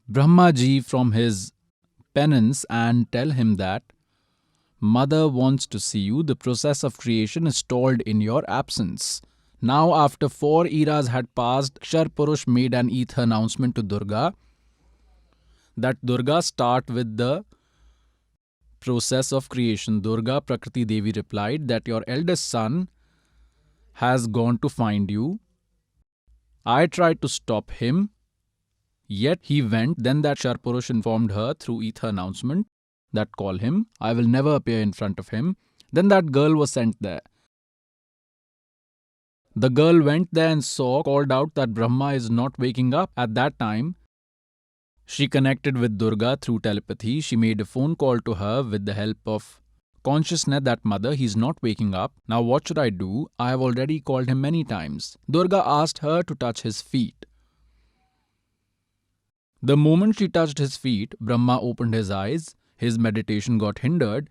Brahmaji from his penance and tell him that Mother wants to see you. The process of creation is stalled in your absence. Now, after 4 eras had passed, Kshar Purush made an ether announcement to Durga that Durga start with the process of creation. Durga Prakriti Devi replied that your eldest son has gone to find you. I tried to stop him, yet he went. Then that Kshar Purush informed her through ether announcement that call him. I will never appear in front of him. Then that girl was sent there. The girl went there and called out that Brahma is not waking up. At that time, she connected with Durga through telepathy. She made a phone call to her with the help of consciousness that Mother, he's not waking up. Now what should I do? I have already called him many times. Durga asked her to touch his feet. The moment she touched his feet, Brahma opened his eyes. His meditation got hindered.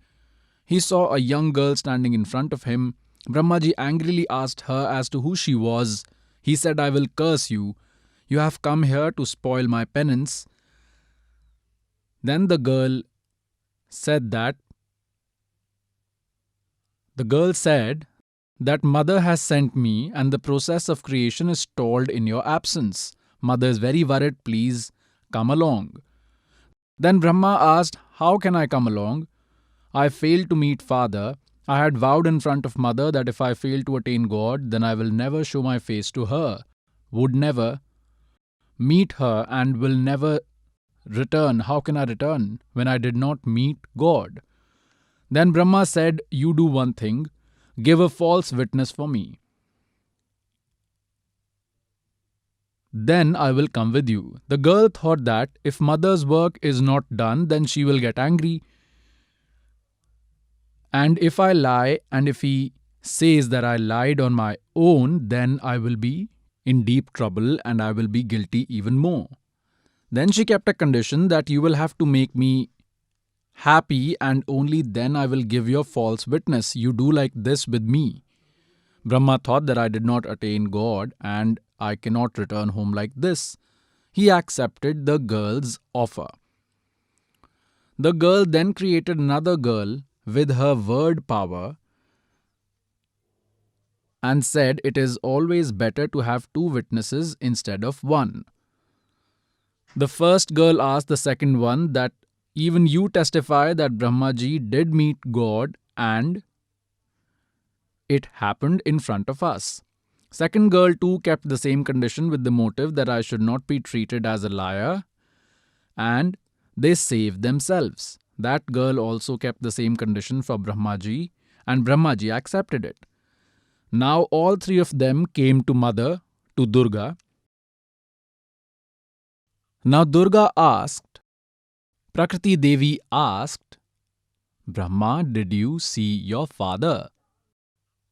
He saw a young girl standing in front of him. Brahmaji angrily asked her as to who she was. He said, I will curse you. You have come here to spoil my penance. Then the girl said that Mother has sent me and the process of creation is stalled in your absence. Mother is very worried. Please come along. Then Brahma asked, how can I come along? I failed to meet Father. I had vowed in front of Mother that if I fail to attain God, then I will never show my face to her, would never meet her and will never return. How can I return when I did not meet God? Then Brahma said, you do one thing, give a false witness for me. Then I will come with you. The girl thought that if Mother's work is not done, then she will get angry. And if I lie, and if he says that I lied on my own, then I will be in deep trouble and I will be guilty even more. Then she kept a condition that you will have to make me happy and only then I will give your false witness. You do like this with me. Brahma thought that I did not attain God and I cannot return home like this. He accepted the girl's offer. The girl then created another girl with her word power and said it is always better to have two witnesses instead of one. The first girl asked the second one that even you testify that Brahmaji did meet God and it happened in front of us. Second girl too kept the same condition with the motive that I should not be treated as a liar, and they saved themselves. That girl also kept the same condition for Brahmaji, and Brahmaji accepted it. Now all three of them came to Mother, to Durga. Now Durga asked, Prakriti Devi asked, Brahma, did you see your father?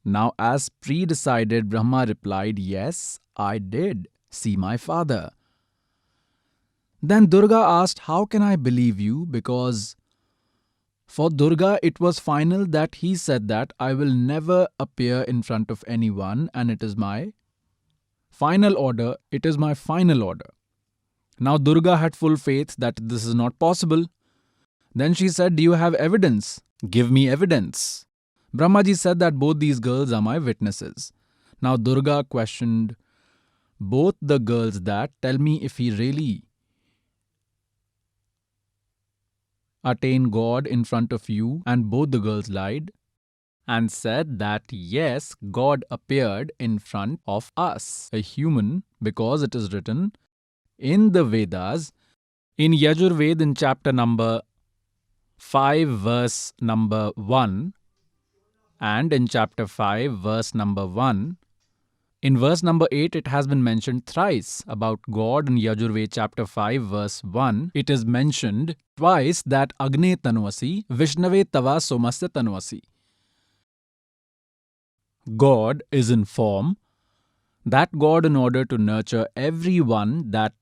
Now, as pre-decided, Brahma replied, yes, I did see my father. Then Durga asked, how can I believe you? Because for Durga, it was final that he said that I will never appear in front of anyone and it is my final order. It is my final order. Now Durga had full faith that this is not possible. Then she said, do you have evidence? Give me evidence. Brahmaji said that both these girls are my witnesses. Now Durga questioned both the girls that, tell me if he really attained God in front of you, and both the girls lied and said that yes, God appeared in front of us, a human, because it is written in the Vedas, in Yajurved in chapter number 5 verse number 1, and in chapter 5 verse number 1. In verse number 8, it has been mentioned thrice about God. In Yajurved chapter 5 verse 1, it is mentioned twice that Agne Tanvasi, Vishnave Tava Somasya Tanvasi. God is in form. That God, in order to nurture everyone, that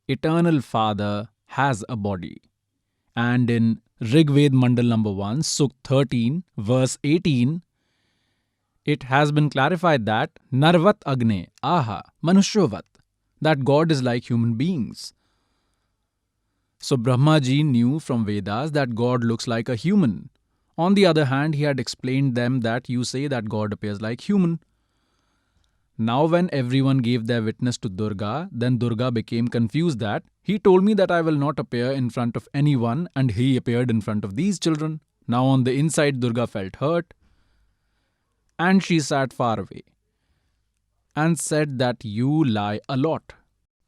eternal Father has a body. And in Rigved Mandal number 1, Sukh 13, verse 18, it has been clarified that Narvat Agne Aha Manushyavat, that God is like human beings. So Brahmaji knew from Vedas that God looks like a human. On the other hand, he had explained them that you say that God appears like human. Now when everyone gave their witness to Durga, then Durga became confused that he told me that I will not appear in front of anyone and he appeared in front of these children. Now on the inside, Durga felt hurt and she sat far away and said that you lie a lot.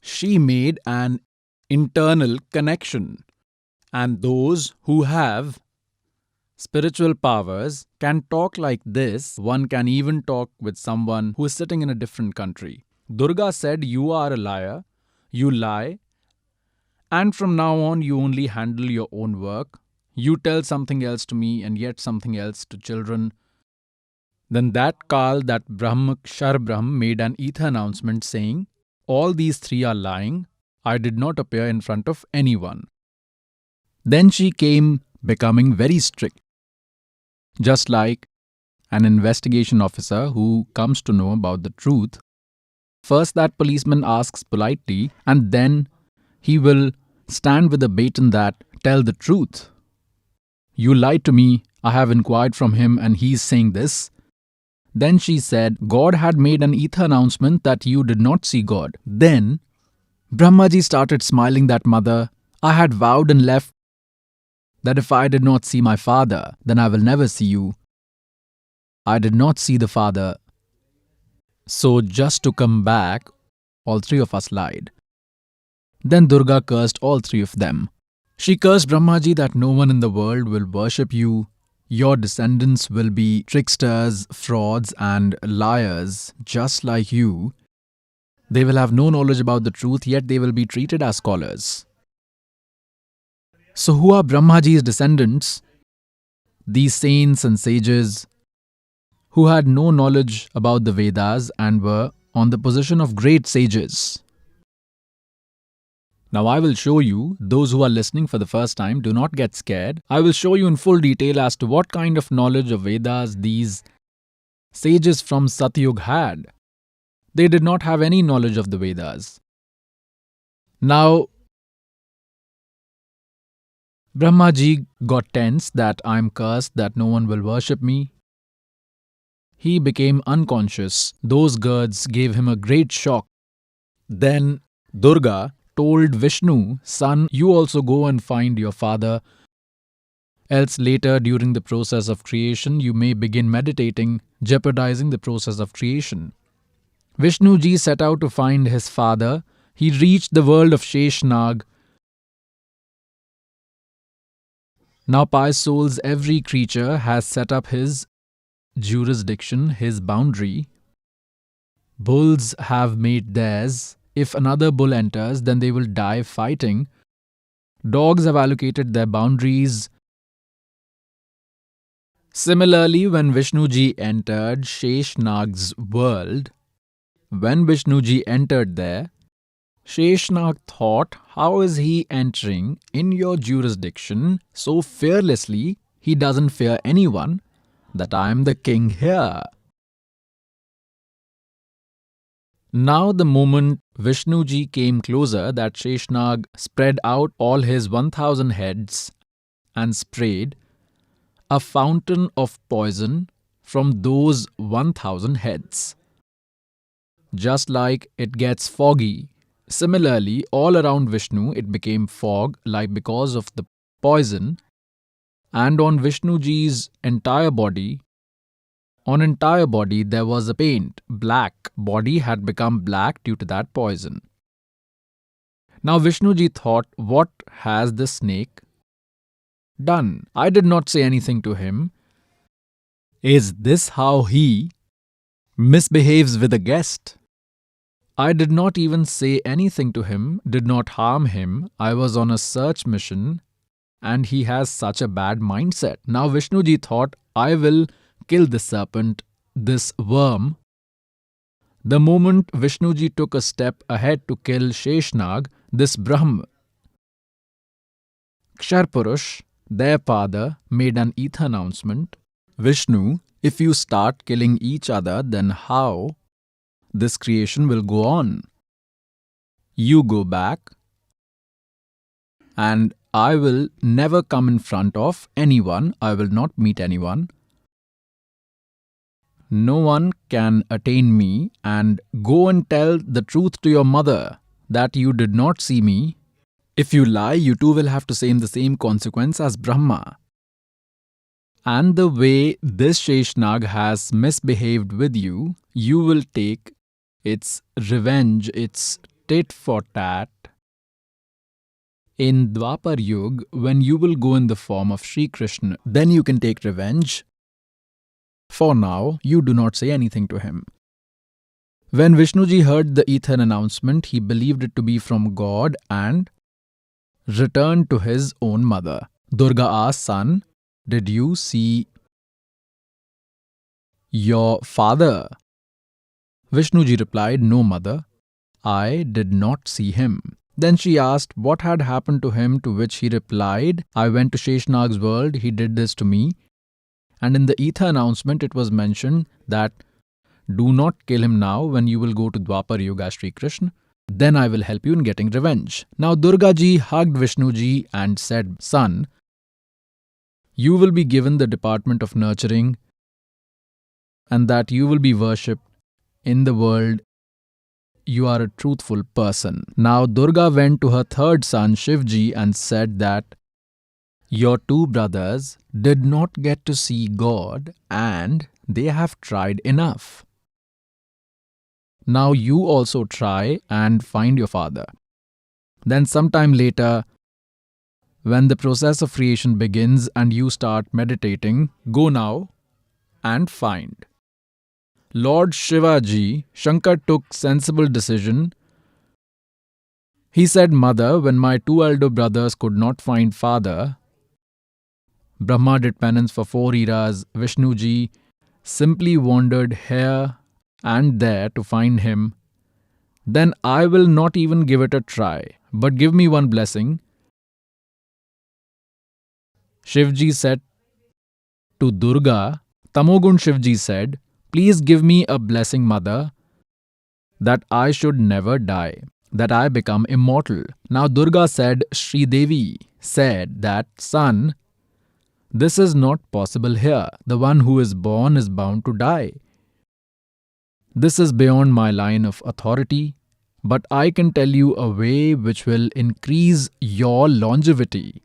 She made an internal connection, and those who have spiritual powers can talk like this. One can even talk with someone who is sitting in a different country. Durga said, you are a liar, you lie, and from now on you only handle your own work. You tell something else to me and yet something else to children. Then that Kal, that Shar Brahm, made an ether announcement saying, all these three are lying. I did not appear in front of anyone. Then she came becoming very strict. Just like an investigation officer who comes to know about the truth, first that policeman asks politely and then he will stand with a baton that, tell the truth. You lied to me, I have inquired from him and he is saying this. Then she said, God had made an ether announcement that you did not see God. Then Brahmaji started smiling that, mother, I had vowed and left that if I did not see my father, then I will never see you. I did not see the father. So just to come back, all three of us lied. Then Durga cursed all three of them. She cursed Brahmaji that no one in the world will worship you. Your descendants will be tricksters, frauds and liars just like you. They will have no knowledge about the truth, yet they will be treated as scholars. So who are Brahmaji's descendants? These saints and sages who had no knowledge about the Vedas and were on the position of great sages. Now I will show you, those who are listening for the first time, do not get scared. I will show you in full detail as to what kind of knowledge of Vedas these sages from Satyug had. They did not have any knowledge of the Vedas. Now, Brahmaji got tense that I am cursed, that no one will worship me. He became unconscious. Those girds gave him a great shock. Then Durga told Vishnu, "Son, you also go and find your father, else later during the process of creation you may begin meditating, jeopardizing the process of creation." Vishnu ji set out to find his father. He reached the world of Sheshnag. Now, pious souls, every creature has set up his jurisdiction, his boundary. Bulls have made theirs. If another bull enters, then they will die fighting. Dogs have allocated their boundaries. Similarly, when Vishnuji entered Sheshnag's world, when Vishnuji entered there, Sheshnag thought, how is he entering in your jurisdiction so fearlessly? He doesn't fear anyone, that I am the king here. Now the moment Vishnuji came closer, that Sheshnag spread out all his 1,000 heads and sprayed a fountain of poison from those 1,000 heads. Just like it gets foggy, similarly all around Vishnu it became fog, like because of the poison, and on Vishnuji's entire body there was a paint, black. Body had become black due to that poison. Now Vishnuji thought, what has the snake done? I did not say anything to him. Is this how he misbehaves with a guest? I did not even say anything to him, did not harm him. I was on a search mission and he has such a bad mindset. Now Vishnuji thought, I will kill this serpent, this worm. The moment Vishnuji took a step ahead to kill Sheshnag, this Brahm, Ksharpurush, their father, made an ether announcement. Vishnu, if you start killing each other, then how this creation will go on? You go back and I will never come in front of anyone. I will not meet anyone. No one can attain me, and go and tell the truth to your mother that you did not see me. If you lie, you too will have to same the same consequence as Brahma. And the way this Sheshnag has misbehaved with you, you will take its revenge, its tit for tat. In Dwapar Yuga, when you will go in the form of Sri Krishna, then you can take revenge. For now, you do not say anything to him. When Vishnuji heard the ether announcement, he believed it to be from God and returned to his own mother. Durga asked, son, did you see your father? Vishnuji replied, no, mother, I did not see him. Then she asked what had happened to him, to which he replied, I went to Sheshnag's world, he did this to me. And in the ether announcement it was mentioned that do not kill him now when you will go to Dwapar Yuga Sri Krishna. Then I will help you in getting revenge. Now Durga ji hugged Vishnu ji and said, son, you will be given the department of nurturing and that you will be worshipped in the world. You are a truthful person. Now Durga went to her third son Shivji and said that your two brothers did not get to see God and they have tried enough. Now you also try and find your father. Then sometime later, when the process of creation begins and you start meditating, go now and find. Lord Shivaji, Shankar took sensible decision. He said, mother, when my two elder brothers could not find father, Brahma did penance for 4 eras. Vishnuji simply wandered here and there to find him. Then I will not even give it a try, but give me one blessing. Shivji said to Durga, Tamogun Shivji said, please give me a blessing, mother, that I should never die, that I become immortal. Now Durga said, Sri Devi said that, son, this is not possible here. The one who is born is bound to die. This is beyond my line of authority, but I can tell you a way which will increase your longevity.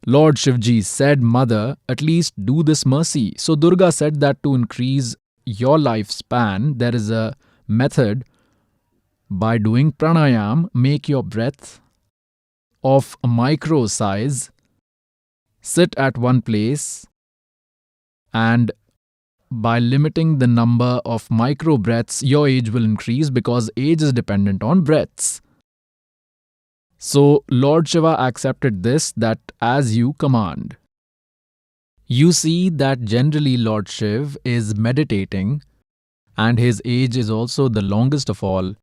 Lord Shivji said, Mother, at least do this mercy. So Durga said that to increase your lifespan, there is a method. By doing pranayam, make your breath of a micro size, sit at one place, and by limiting the number of micro breaths, your age will increase because age is dependent on breaths. So Lord Shiva accepted this, that as you command. You see that generally Lord Shiv is meditating and his age is also the longest of all.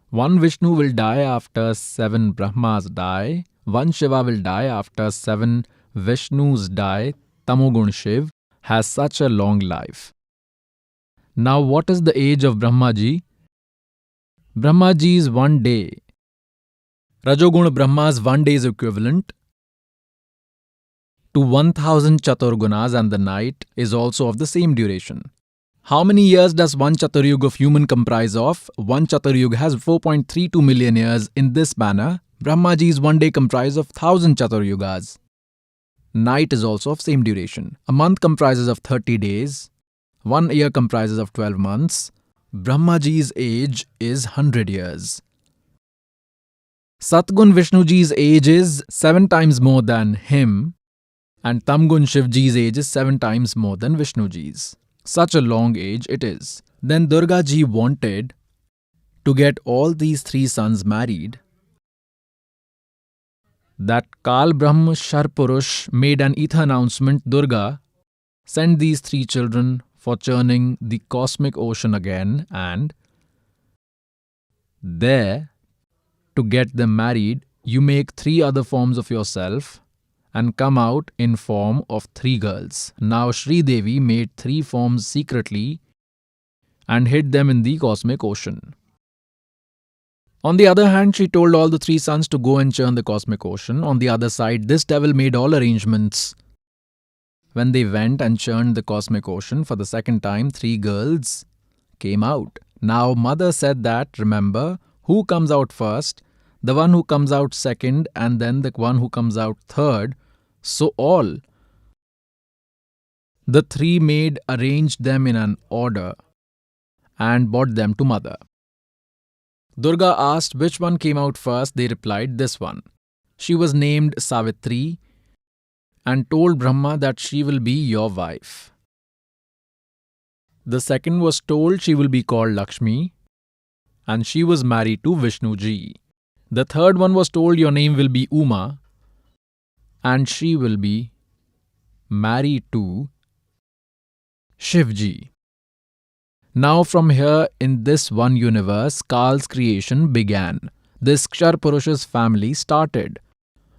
One Vishnu will die after 7 Brahmas die, one Shiva will die after 7 Vishnus die. Tamogun Shiv has such a long life. Now what is the age of Brahmaji? Brahmaji is 1 day. Rajogun Brahma's 1 day is equivalent to 1000 Chaturgunas, and the night is also of the same duration. How many years does one Chaturyug of human comprise of? One Chaturyug has 4.32 million years. In this manner, Brahmaji's 1 day comprise of 1000 Chaturyugas. Night is also of same duration. A month comprises of 30 days. 1 year comprises of 12 months. Brahmaji's age is 100 years. Satgun Vishnuji's age is 7 times more than him, and Tamgun Shivji's age is 7 times more than Vishnuji's. Such a long age it is. Then Durga ji wanted to get all these 3 sons married. That Kal Brahm Sharpurush made an ether announcement. Durga, send these 3 children for churning the cosmic ocean again, and there, to get them married, you make 3 other forms of yourself and come out in form of 3 girls. Now Sri Devi made 3 forms secretly and hid them in the cosmic ocean. On the other hand, she told all the 3 sons to go and churn the cosmic ocean. On the other side, this devil made all arrangements. When they went and churned the cosmic ocean for the second time, 3 girls came out. Now mother said that, remember, who comes out first? The one who comes out second, and then the one who comes out third. So all the 3 maid arranged them in an order and brought them to mother. Durga asked which one came out first. They replied, this one. She was named Savitri and told Brahma that she will be your wife. The second was told she will be called Lakshmi, and she was married to Vishnuji. The third one was told your name will be Uma, and she will be married to Shivji. Now from here, in this one universe, Kal's creation began. This Kshar Purusha's family started.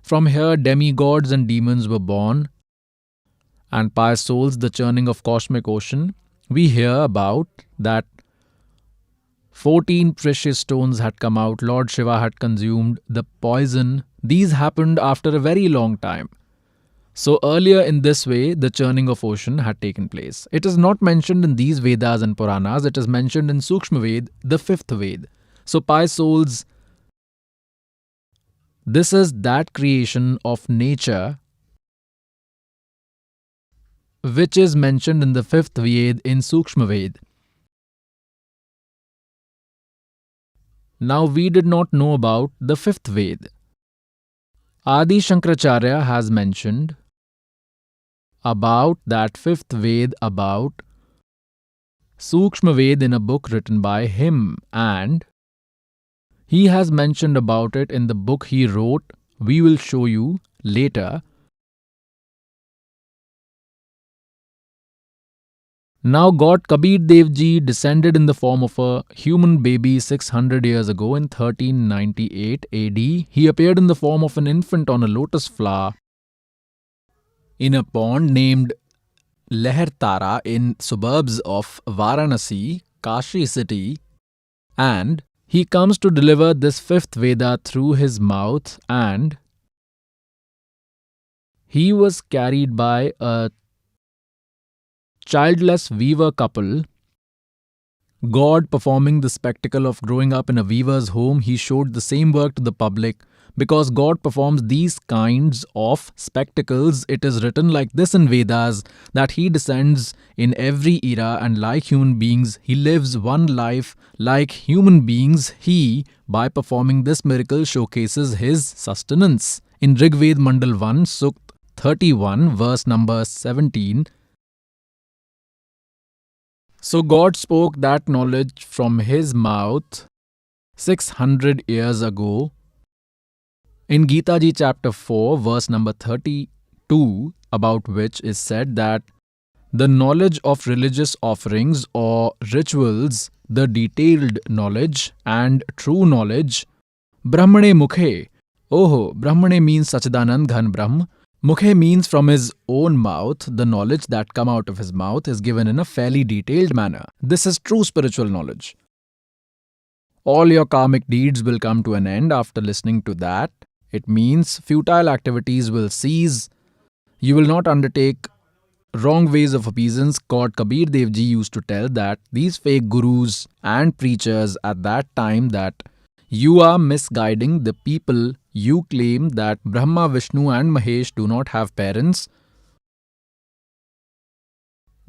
From here, demigods and demons were born, and pious souls, the churning of cosmic ocean. We hear about that 14 precious stones had come out. Lord Shiva had consumed the poison. These happened after a very long time. So earlier in this way, the churning of ocean had taken place. It is not mentioned in these Vedas and Puranas. It is mentioned in Sukshma Ved, the 5th Ved. So pious souls, this is that creation of nature which is mentioned in the 5th Ved in Sukshma Ved. Now we did not know about the 5th Ved. Adi Shankaracharya has mentioned about that 5th Ved, about Sukshma Ved, in a book written by him, and he has mentioned about it in the book he wrote. We will show you later. Now God Kabir Dev Ji descended in the form of a human baby 600 years ago in 1398 AD. He appeared in the form of an infant on a lotus flower in a pond named Lehertara in suburbs of Varanasi, Kashi city, and he comes to deliver this 5th Veda through his mouth, and he was carried by a childless weaver couple God performing the spectacle of growing up in a weaver's home, he showed the same work to the public. Because God performs these kinds of spectacles, it is written like this in Vedas that he descends in every era and like human beings, he lives one life like human beings. He, by performing this miracle, showcases his sustenance. In Rig Ved Mandal 1, Sukt 31, verse number 17, so God spoke that knowledge from his mouth 600 years ago. In Gita Ji chapter 4, verse number 32, about which is said that the knowledge of religious offerings or rituals, the detailed knowledge and true knowledge, Brahmane Mukhe. Oh, Brahmane means Sachidanand Ghan Brahm. Mukhe means from his own mouth. The knowledge that come out of his mouth is given in a fairly detailed manner. This is true spiritual knowledge. All your karmic deeds will come to an end after listening to that. It means futile activities will cease. You will not undertake wrong ways of obeisance. God Kabir Dev Ji used to tell that these fake gurus and preachers at that time that you are misguiding the people. You claim that Brahma, Vishnu and Mahesh do not have parents.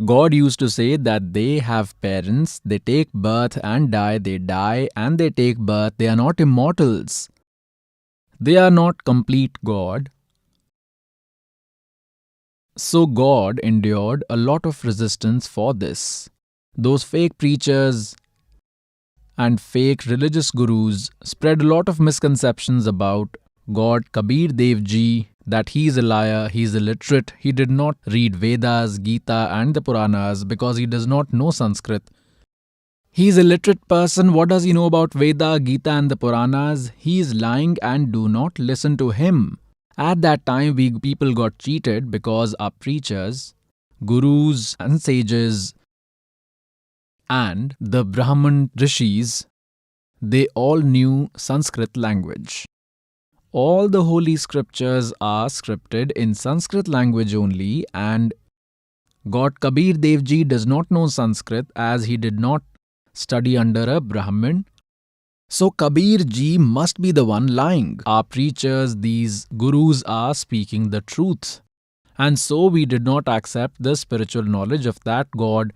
God used to say that they have parents, they take birth and die, they die and they take birth. They are not immortals. They are not complete God. So God endured a lot of resistance for this. Those fake preachers and fake religious gurus spread a lot of misconceptions about God Kabir Dev Ji, that he is a liar, he is illiterate, he did not read Vedas, Gita and the Puranas because he does not know Sanskrit. He is a literate person. What does he know about Veda, Gita and the Puranas? He is lying and do not listen to him. At that time, we people got cheated because our preachers, gurus and sages and the Brahman rishis, they all knew Sanskrit language. All the holy scriptures are scripted in Sanskrit language only, and God Kabir Dev Ji does not know Sanskrit as he did not study under a Brahmin. So Kabir Ji must be the one lying. Our preachers, these gurus are speaking the truth. And so we did not accept the spiritual knowledge of that God.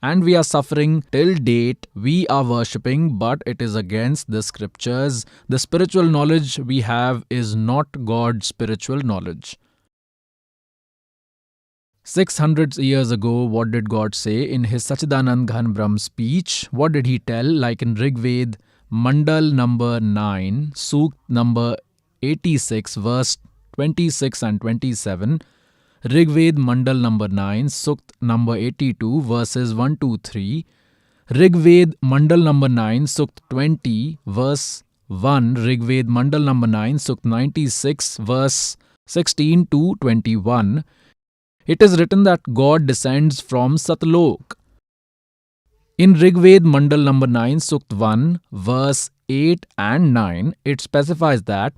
And we are suffering till date. We are worshipping, but it is against the scriptures. The spiritual knowledge we have is not God's spiritual knowledge. 600 years ago, what did God say in his Sachidanand Ghan Brahm speech? What did he tell? Like in Rig Ved, Mandal number 9, Sukt number 86, verse 26 and 27. Rig Ved Mandal number 9, Sukt number 82, verses 1 to 3. Rig Ved Mandal number 9, Sukt 20, verse 1. Rig Ved Mandal number 9, Sukt 96, verse 16 to 21. It is written that God descends from Satlok. In Rig Ved Mandal number 9, Sukt 1, verse 8 and 9, it specifies that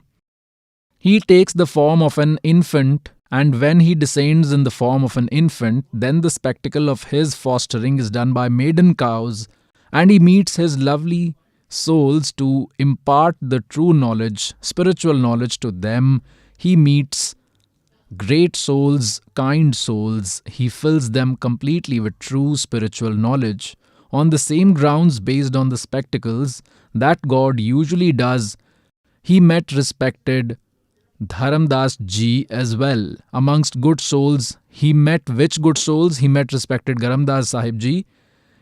he takes the form of an infant, and when he descends in the form of an infant, then the spectacle of his fostering is done by maiden cows, and he meets his lovely souls to impart the true knowledge, spiritual knowledge to them. He meets great souls, kind souls. He fills them completely with true spiritual knowledge. On the same grounds based on the spectacles that God usually does, he met respected Dharamdas Ji as well. Amongst good souls, he met which good souls? He met respected Garamdas Sahib Ji.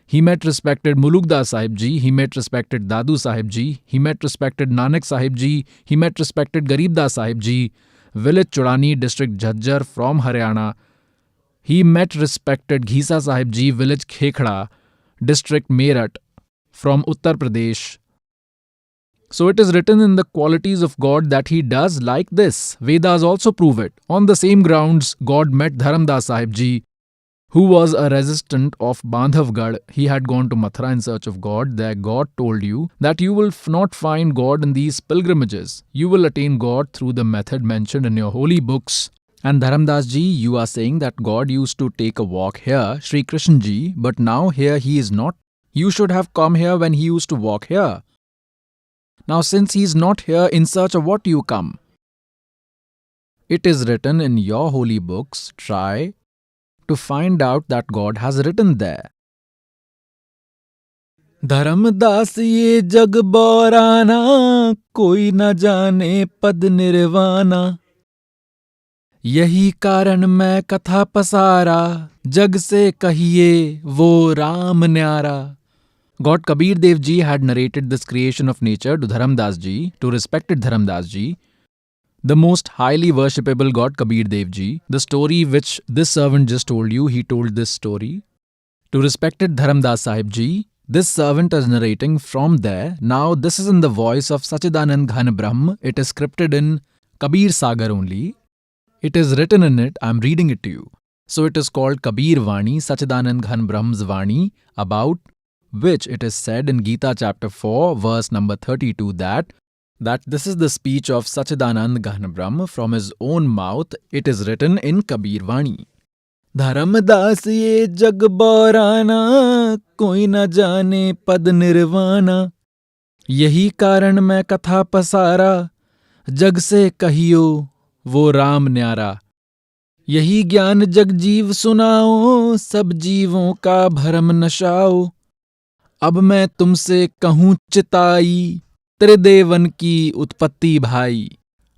He met respected Mulukdas Sahib Ji. He met respected Dadu Sahib Ji. He met respected Nanak Sahib Ji. He met respected Garibdas Sahib Ji. Village Churani, district Jhajjar from Haryana. He met respected Ghisa Sahib Ji, village Khekda, district Meerut from Uttar Pradesh. So it is written in the qualities of God that he does like this. Vedas also prove it. On the same grounds, God met Dharamdas Sahib Ji, who was a resistant of Bandhavgarh. He had gone to Mathura in search of God. There God told you that you will not find God in these pilgrimages. You will attain God through the method mentioned in your holy books. And Dharamdas Ji, you are saying that God used to take a walk here, Sri Krishna Ji, but now here he is not You should have come here when he used to walk here. Now, since he is not here, in search of what you come? It is written in your holy books. Try to find out that God has written there. Dharmdas ये जग बौराना, कोई न जाने पद निर्वाणा. यही कारण मैं कथा पसारा, जग से कहिए वो राम न्यारा. God Kabir Dev Ji had narrated this creation of nature to Dharamdas Ji, to respected Dharamdas Ji, the most highly worshipable God Kabir Dev Ji. The story which this servant just told you, he told this story to respected Dharamdas Sahib Ji. This servant is narrating from there. Now this is in the voice of Sachidanand Ghan Brahm. It is scripted in Kabir Sagar only. It is written in it. I am reading it to you. So it is called Kabir Vani, Sachidanand Ghan Brahm's Vani, about which it is said in Gita chapter 4, verse number 32 that this is the speech of Sachidanand Ghan Brahm from his own mouth. It is written in Kabir Vani. Dharmdas ये जग बौराना, कोई न जाने पद निर्वाणा. यही कारण मैं कथा पसारा, जग से कहियो वो राम न्यारा. यही ज्ञान जग जीव सुनाओ, सब जीवों का भरम नशाओ. अब मैं तुमसे कहूँ चिताई, त्रिदेवन की उत्पत्ति भाई.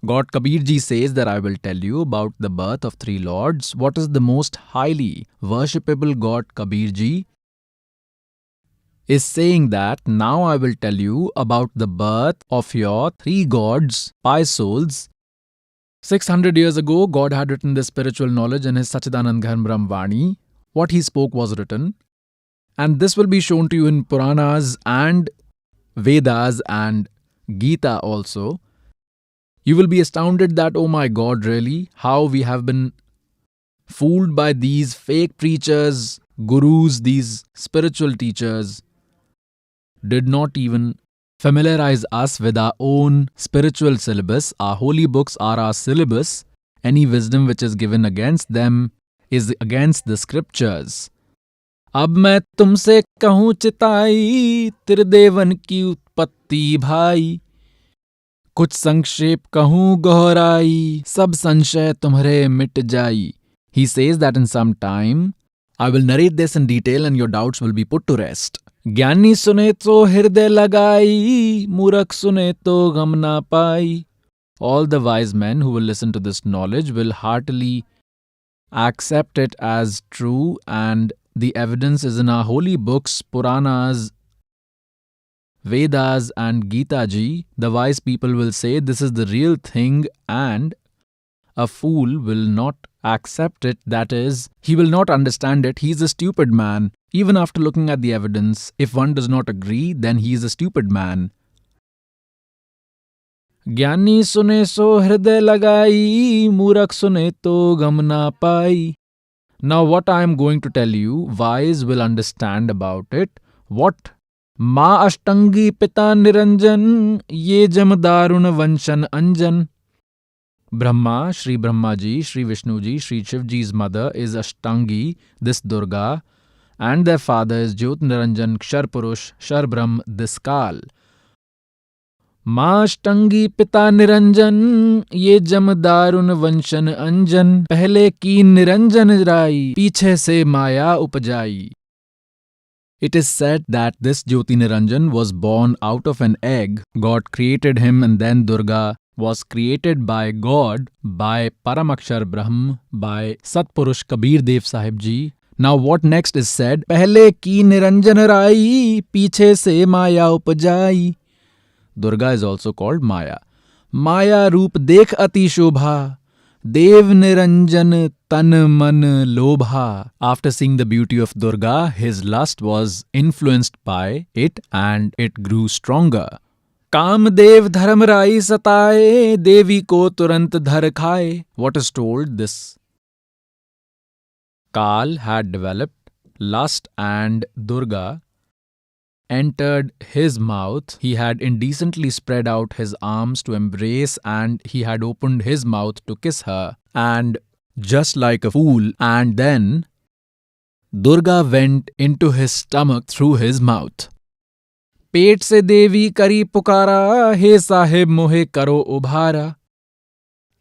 God Kabir Ji says that I will tell you about the birth of three lords. What is the most highly worshipable God Kabir Ji is saying that now I will tell you about the birth of your three gods, pious souls. 600 years ago, God had written this spiritual knowledge in his Sachidanand Ghan Brahm Vani. What he spoke was written. And this will be shown to you in Puranas and Vedas and Gita also. You will be astounded that, oh my God, really, how we have been fooled by these fake preachers, gurus, these spiritual teachers, did not even familiarize us with our own spiritual syllabus. Our holy books are our syllabus. Any wisdom which is given against them is against the scriptures. अब मैं तुमसे कहूँ चिताई, त्रिदेवन की उत्पत्ति भाई. कुछ संक्षेप कहूँ गहराई, सब संशय तुम्हारे मिट जाई. He says that in some time, I will narrate this in detail and your doubts will be put to rest. ज्ञानी सुने तो हृदय लगाई, मूर्ख सुने तो गम ना पाई. All the wise men who will listen to this knowledge will heartily accept it as true, and the evidence is in our holy books, Puranas, Vedas and Gita Ji. The wise people will say this is the real thing, and a fool will not accept it. That is, he will not understand it. He is a stupid man. Even after looking at the evidence, if one does not agree, then he is a stupid man. ज्ञानी सुने सो हृदय लगाई, मूर्ख सुने तो गम ना पाई. Now what I am going to tell you, wise will understand about it. What? माँ अष्टंगी पिता निरंजन, ये जम दारुण वंशन अंजन. Brahma, Sri Brahma Ji, Sri Vishnu Ji, Sri Shiv Ji's mother is Ashtangi, this Durga, and their father is Jyot Niranjan, Kshar Purush, Shar Brahm, this Kal. माँ अष्टंगी पिता निरंजन, ये जम दारुण वंशन अंजन. पहले की निरंजन राई, पीछे से माया उपजाई. It is said that this Jyoti Niranjan was born out of an egg. God created him, and then Durga was created by God, by Paramakshar Brahm, by Satpurush Kabir Dev Sahib Ji. Now what next is said? पहले की निरंजन राई, पीछे से माया उपजाई. Durga is also called Maya. Maya रूप देख अति शोभा, देव Niranjan tan man lobha. After seeing the beauty of Durga, his lust was influenced by it and it grew stronger. Kamadeva धर्म राई सताए, देवी को तुरंत धर खाए. What is told? This Kal had developed lust and Durga entered his mouth. He had indecently spread out his arms to embrace, and he had opened his mouth to kiss her. And just like a fool, and then Durga went into his stomach through his mouth. पेट से देवी करी पुकारा, हे साहेब मोहे करो उभारा।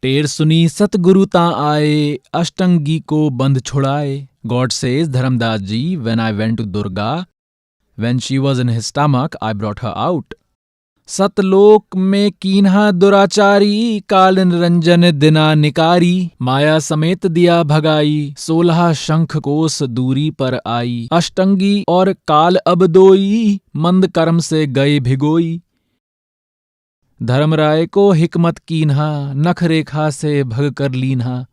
टेर सुनी सतगुरु ता आए, अष्टंगी को बंद छुड़ाए। God says, Dharamdas ji, when I went to Durga, when she was in his stomach, I brought her out. सतलोक में कीन्हा दुराचारी, काल निरंजन दिना निकारी। माया समेत दिया भगाई, 16 शंख कोस दूरी पर आई। अष्टंगी और काल अब दोई, मंद कर्म से गए भिगोई। धर्मराय को हिकमत कीन्हा, नख रेखा से भग कर लीन्हा।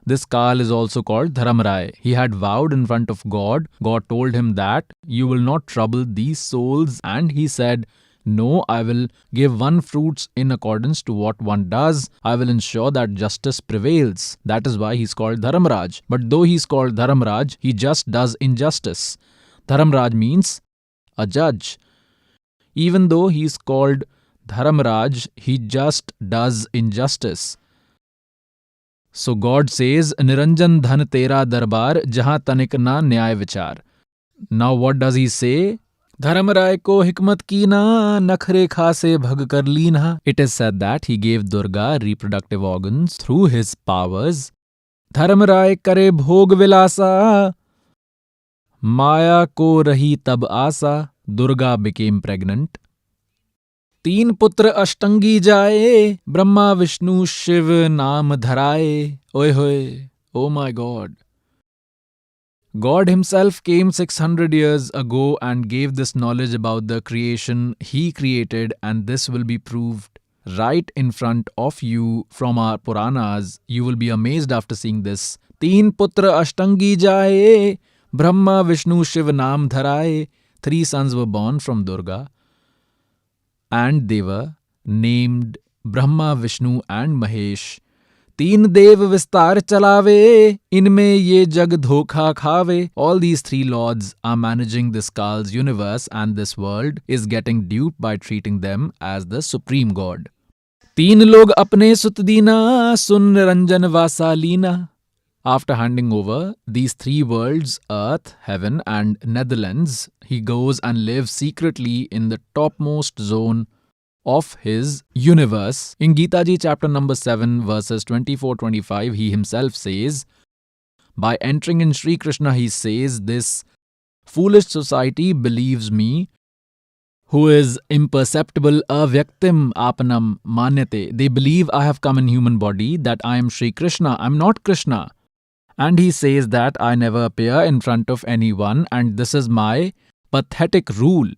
This Kal is also called Dharamrai. He had vowed in front of God. God told him that you will not trouble these souls, and he said, no, I will give one fruits in accordance to what one does. I will ensure that justice prevails. That is why he's called Dharamraj. But though he's called Dharamraj, he just does injustice. Dharamraj means a judge. Even though he's called Dharamraj, he just does injustice. So God says, Niranjan dhan tera darbar, jahan tanik na nyay vichar. Now what does he say? धर्मराय को हिकमत कीना, नख रेखा से भग कर Leena. It is said that he gave Durga reproductive organs through his powers. धर्मराय करे भोग विलासा, माया को रही तब आसा. Durga became pregnant. 3 पुत्र अष्टंगी जाए, ब्रह्मा विष्णु शिव नाम धराए. ओए होए, oh my God. God himself came 600 years ago and gave this knowledge about the creation he created, and this will be proved right in front of you from our Puranas. You will be amazed after seeing this. 3 putra ashtangi jaye, Brahma, Vishnu, Shiva naam dharaye. 3 sons were born from Durga, and they were named Brahma, Vishnu and Mahesh. 3 देव विस्तार चलावे, इनमें ये जग धोखा खावे. All these 3 lords are managing this Kal's universe, and this world is getting duped by treating them as the supreme God. 3 लोग अपने सुत दीना, सुन निरंजन वासा Leena. After handing over these 3 worlds, earth, heaven and Netherlands, he goes and lives secretly in the topmost zone of his universe. In Gita Ji chapter number 7 verses 24-25, he himself says, by entering in Sri Krishna, he says, this foolish society believes me, who is imperceptible, avyaktim apanam manyate. They believe I have come in human body, that I am Sri Krishna. I am not Krishna. And he says that I never appear in front of anyone, and this is my pathetic rule.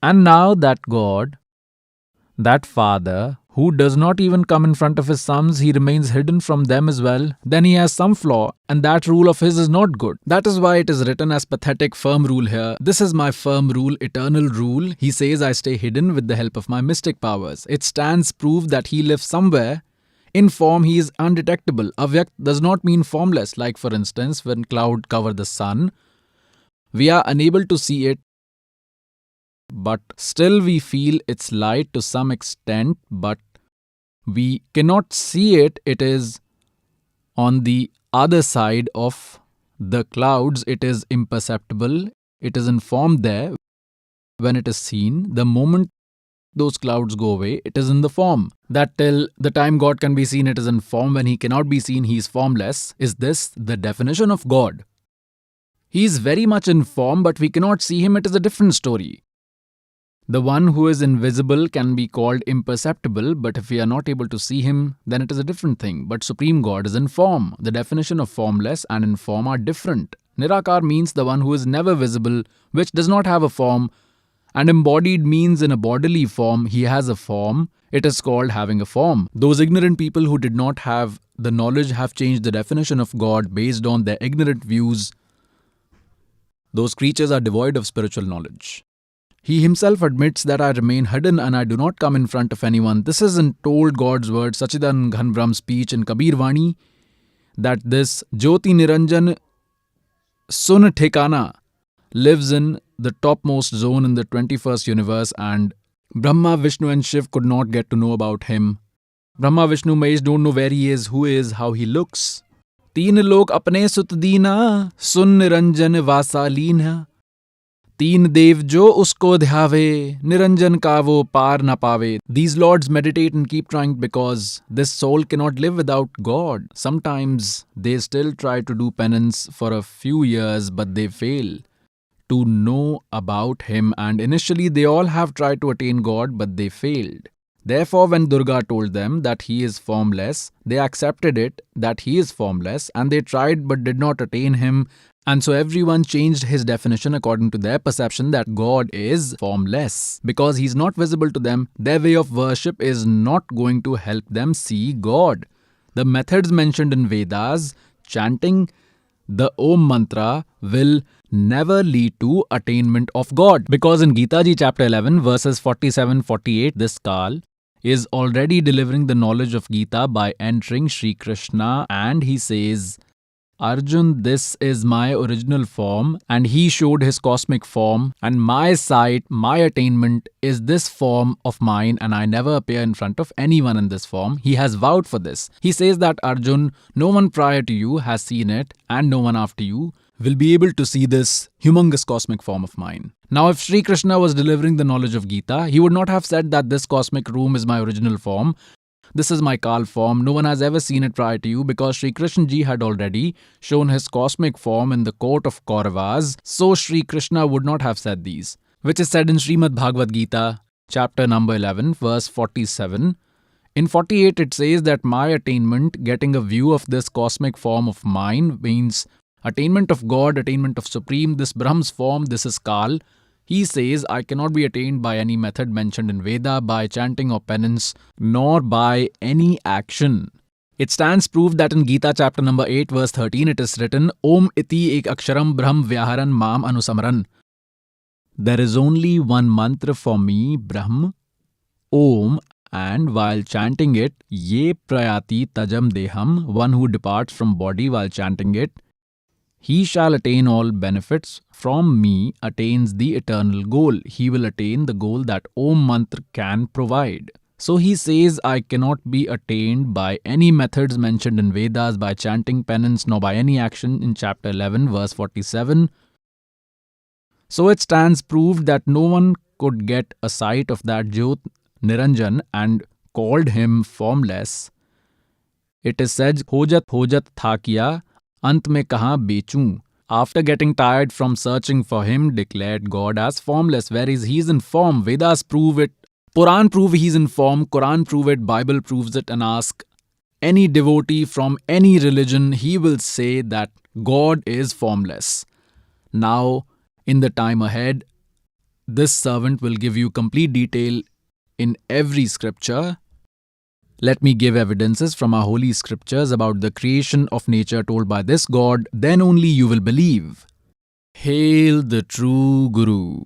And now that God, that Father, who does not even come in front of his sons, he remains hidden from them as well, then he has some flaw, and that rule of his is not good. That is why it is written as pathetic, firm rule here. This is my firm rule, eternal rule. He says I stay hidden with the help of my mystic powers. It stands proof that he lives somewhere. In form, he is undetectable. Avyakt does not mean formless. Like for instance, when cloud cover the sun, we are unable to see it, but still we feel its light to some extent, but we cannot see it. It is on the other side of the clouds. It is imperceptible. It is in form there. When it is seen, the moment those clouds go away, it is in the form. That till the time God can be seen, it is in form. When he cannot be seen, he is formless. Is this the definition of God? He is very much in form, but we cannot see him. It is a different story. The one who is invisible can be called imperceptible, but if we are not able to see him, then it is a different thing. But Supreme God is in form. The definition of formless and in form are different. Nirakar means the one who is never visible, which does not have a form, and embodied means in a bodily form, he has a form. It is called having a form. Those ignorant people who did not have the knowledge have changed the definition of God based on their ignorant views. Those creatures are devoid of spiritual knowledge. He himself admits that I remain hidden and I do not come in front of anyone. This is in told God's word, Sachidan Ghan Brahm speech in Kabir Vani, that this Jyoti Niranjan Sun Thekana lives in the topmost zone in the 21st universe, and Brahma, Vishnu and Shiv could not get to know about him. Brahma, Vishnu, Mahesh don't know where he is, who he is, how he looks. तीन लोक अपने सुत दीना, सुन निरंजन वासालीन। तीन देव जो उसको ध्यावे, निरंजन का वो पार न पावे. These lords meditate and keep trying because this soul cannot live without God. Sometimes they still try to do penance for a few years, but they fail to know about Him, and initially they all have tried to attain God, but they failed. Therefore, when Durga told them that he is formless, they accepted it that he is formless, and they tried but did not attain him. And so everyone changed his definition according to their perception that God is formless. Because he is not visible to them, their way of worship is not going to help them see God. The methods mentioned in Vedas, chanting the Om mantra, will never lead to attainment of God. Because in Gita Ji chapter 11 verses 47-48, this Kal is already delivering the knowledge of Gita by entering Sri Krishna, and he says, Arjun, this is my original form, and he showed his cosmic form, and my sight, my attainment is this form of mine, and I never appear in front of anyone in this form. He has vowed for this. He says that, Arjun, no one prior to you has seen it, and no one after you will be able to see this humongous cosmic form of mine. Now, if Sri Krishna was delivering the knowledge of Gita, he would not have said that this cosmic room is my original form. This is my Kal form. No one has ever seen it prior to you, because Sri Krishna Ji had already shown his cosmic form in the court of Kauravas. So Sri Krishna would not have said these, which is said in Srimad Bhagavad Gita, chapter number 11, verse 47. In 48, it says that my attainment, getting a view of this cosmic form of mine, means attainment of God, attainment of Supreme, this Brahm's form, this is Kal. He says, I cannot be attained by any method mentioned in Veda, by chanting or penance, nor by any action. It stands proof that in Gita chapter number 8 verse 13 it is written, Om iti ek aksharam brahm vyaharan mam anusamran. There is only one mantra for me, Brahm, Om, and while chanting it, ye prayati tajam deham, one who departs from body while chanting it, he shall attain all benefits from me, attains the eternal goal. He will attain the goal that Om Mantra can provide. So he says, I cannot be attained by any methods mentioned in Vedas, by chanting penance, nor by any action in chapter 11, verse 47. So it stands proved that no one could get a sight of that Jyot Niranjan and called him formless. It is said, Hojat tha kiya, Ant mein kahan bechun. After getting tired from searching for him, declared God as formless, whereas he is in form. Vedas prove it, Puran prove he is in form, Quran prove it, Bible proves it, and ask any devotee from any religion, he will say that God is formless. Now, in the time ahead, this servant will give you complete detail in every scripture. Let me give evidences from our holy scriptures about the creation of nature told by this God, then only you will believe. Hail the true Guru.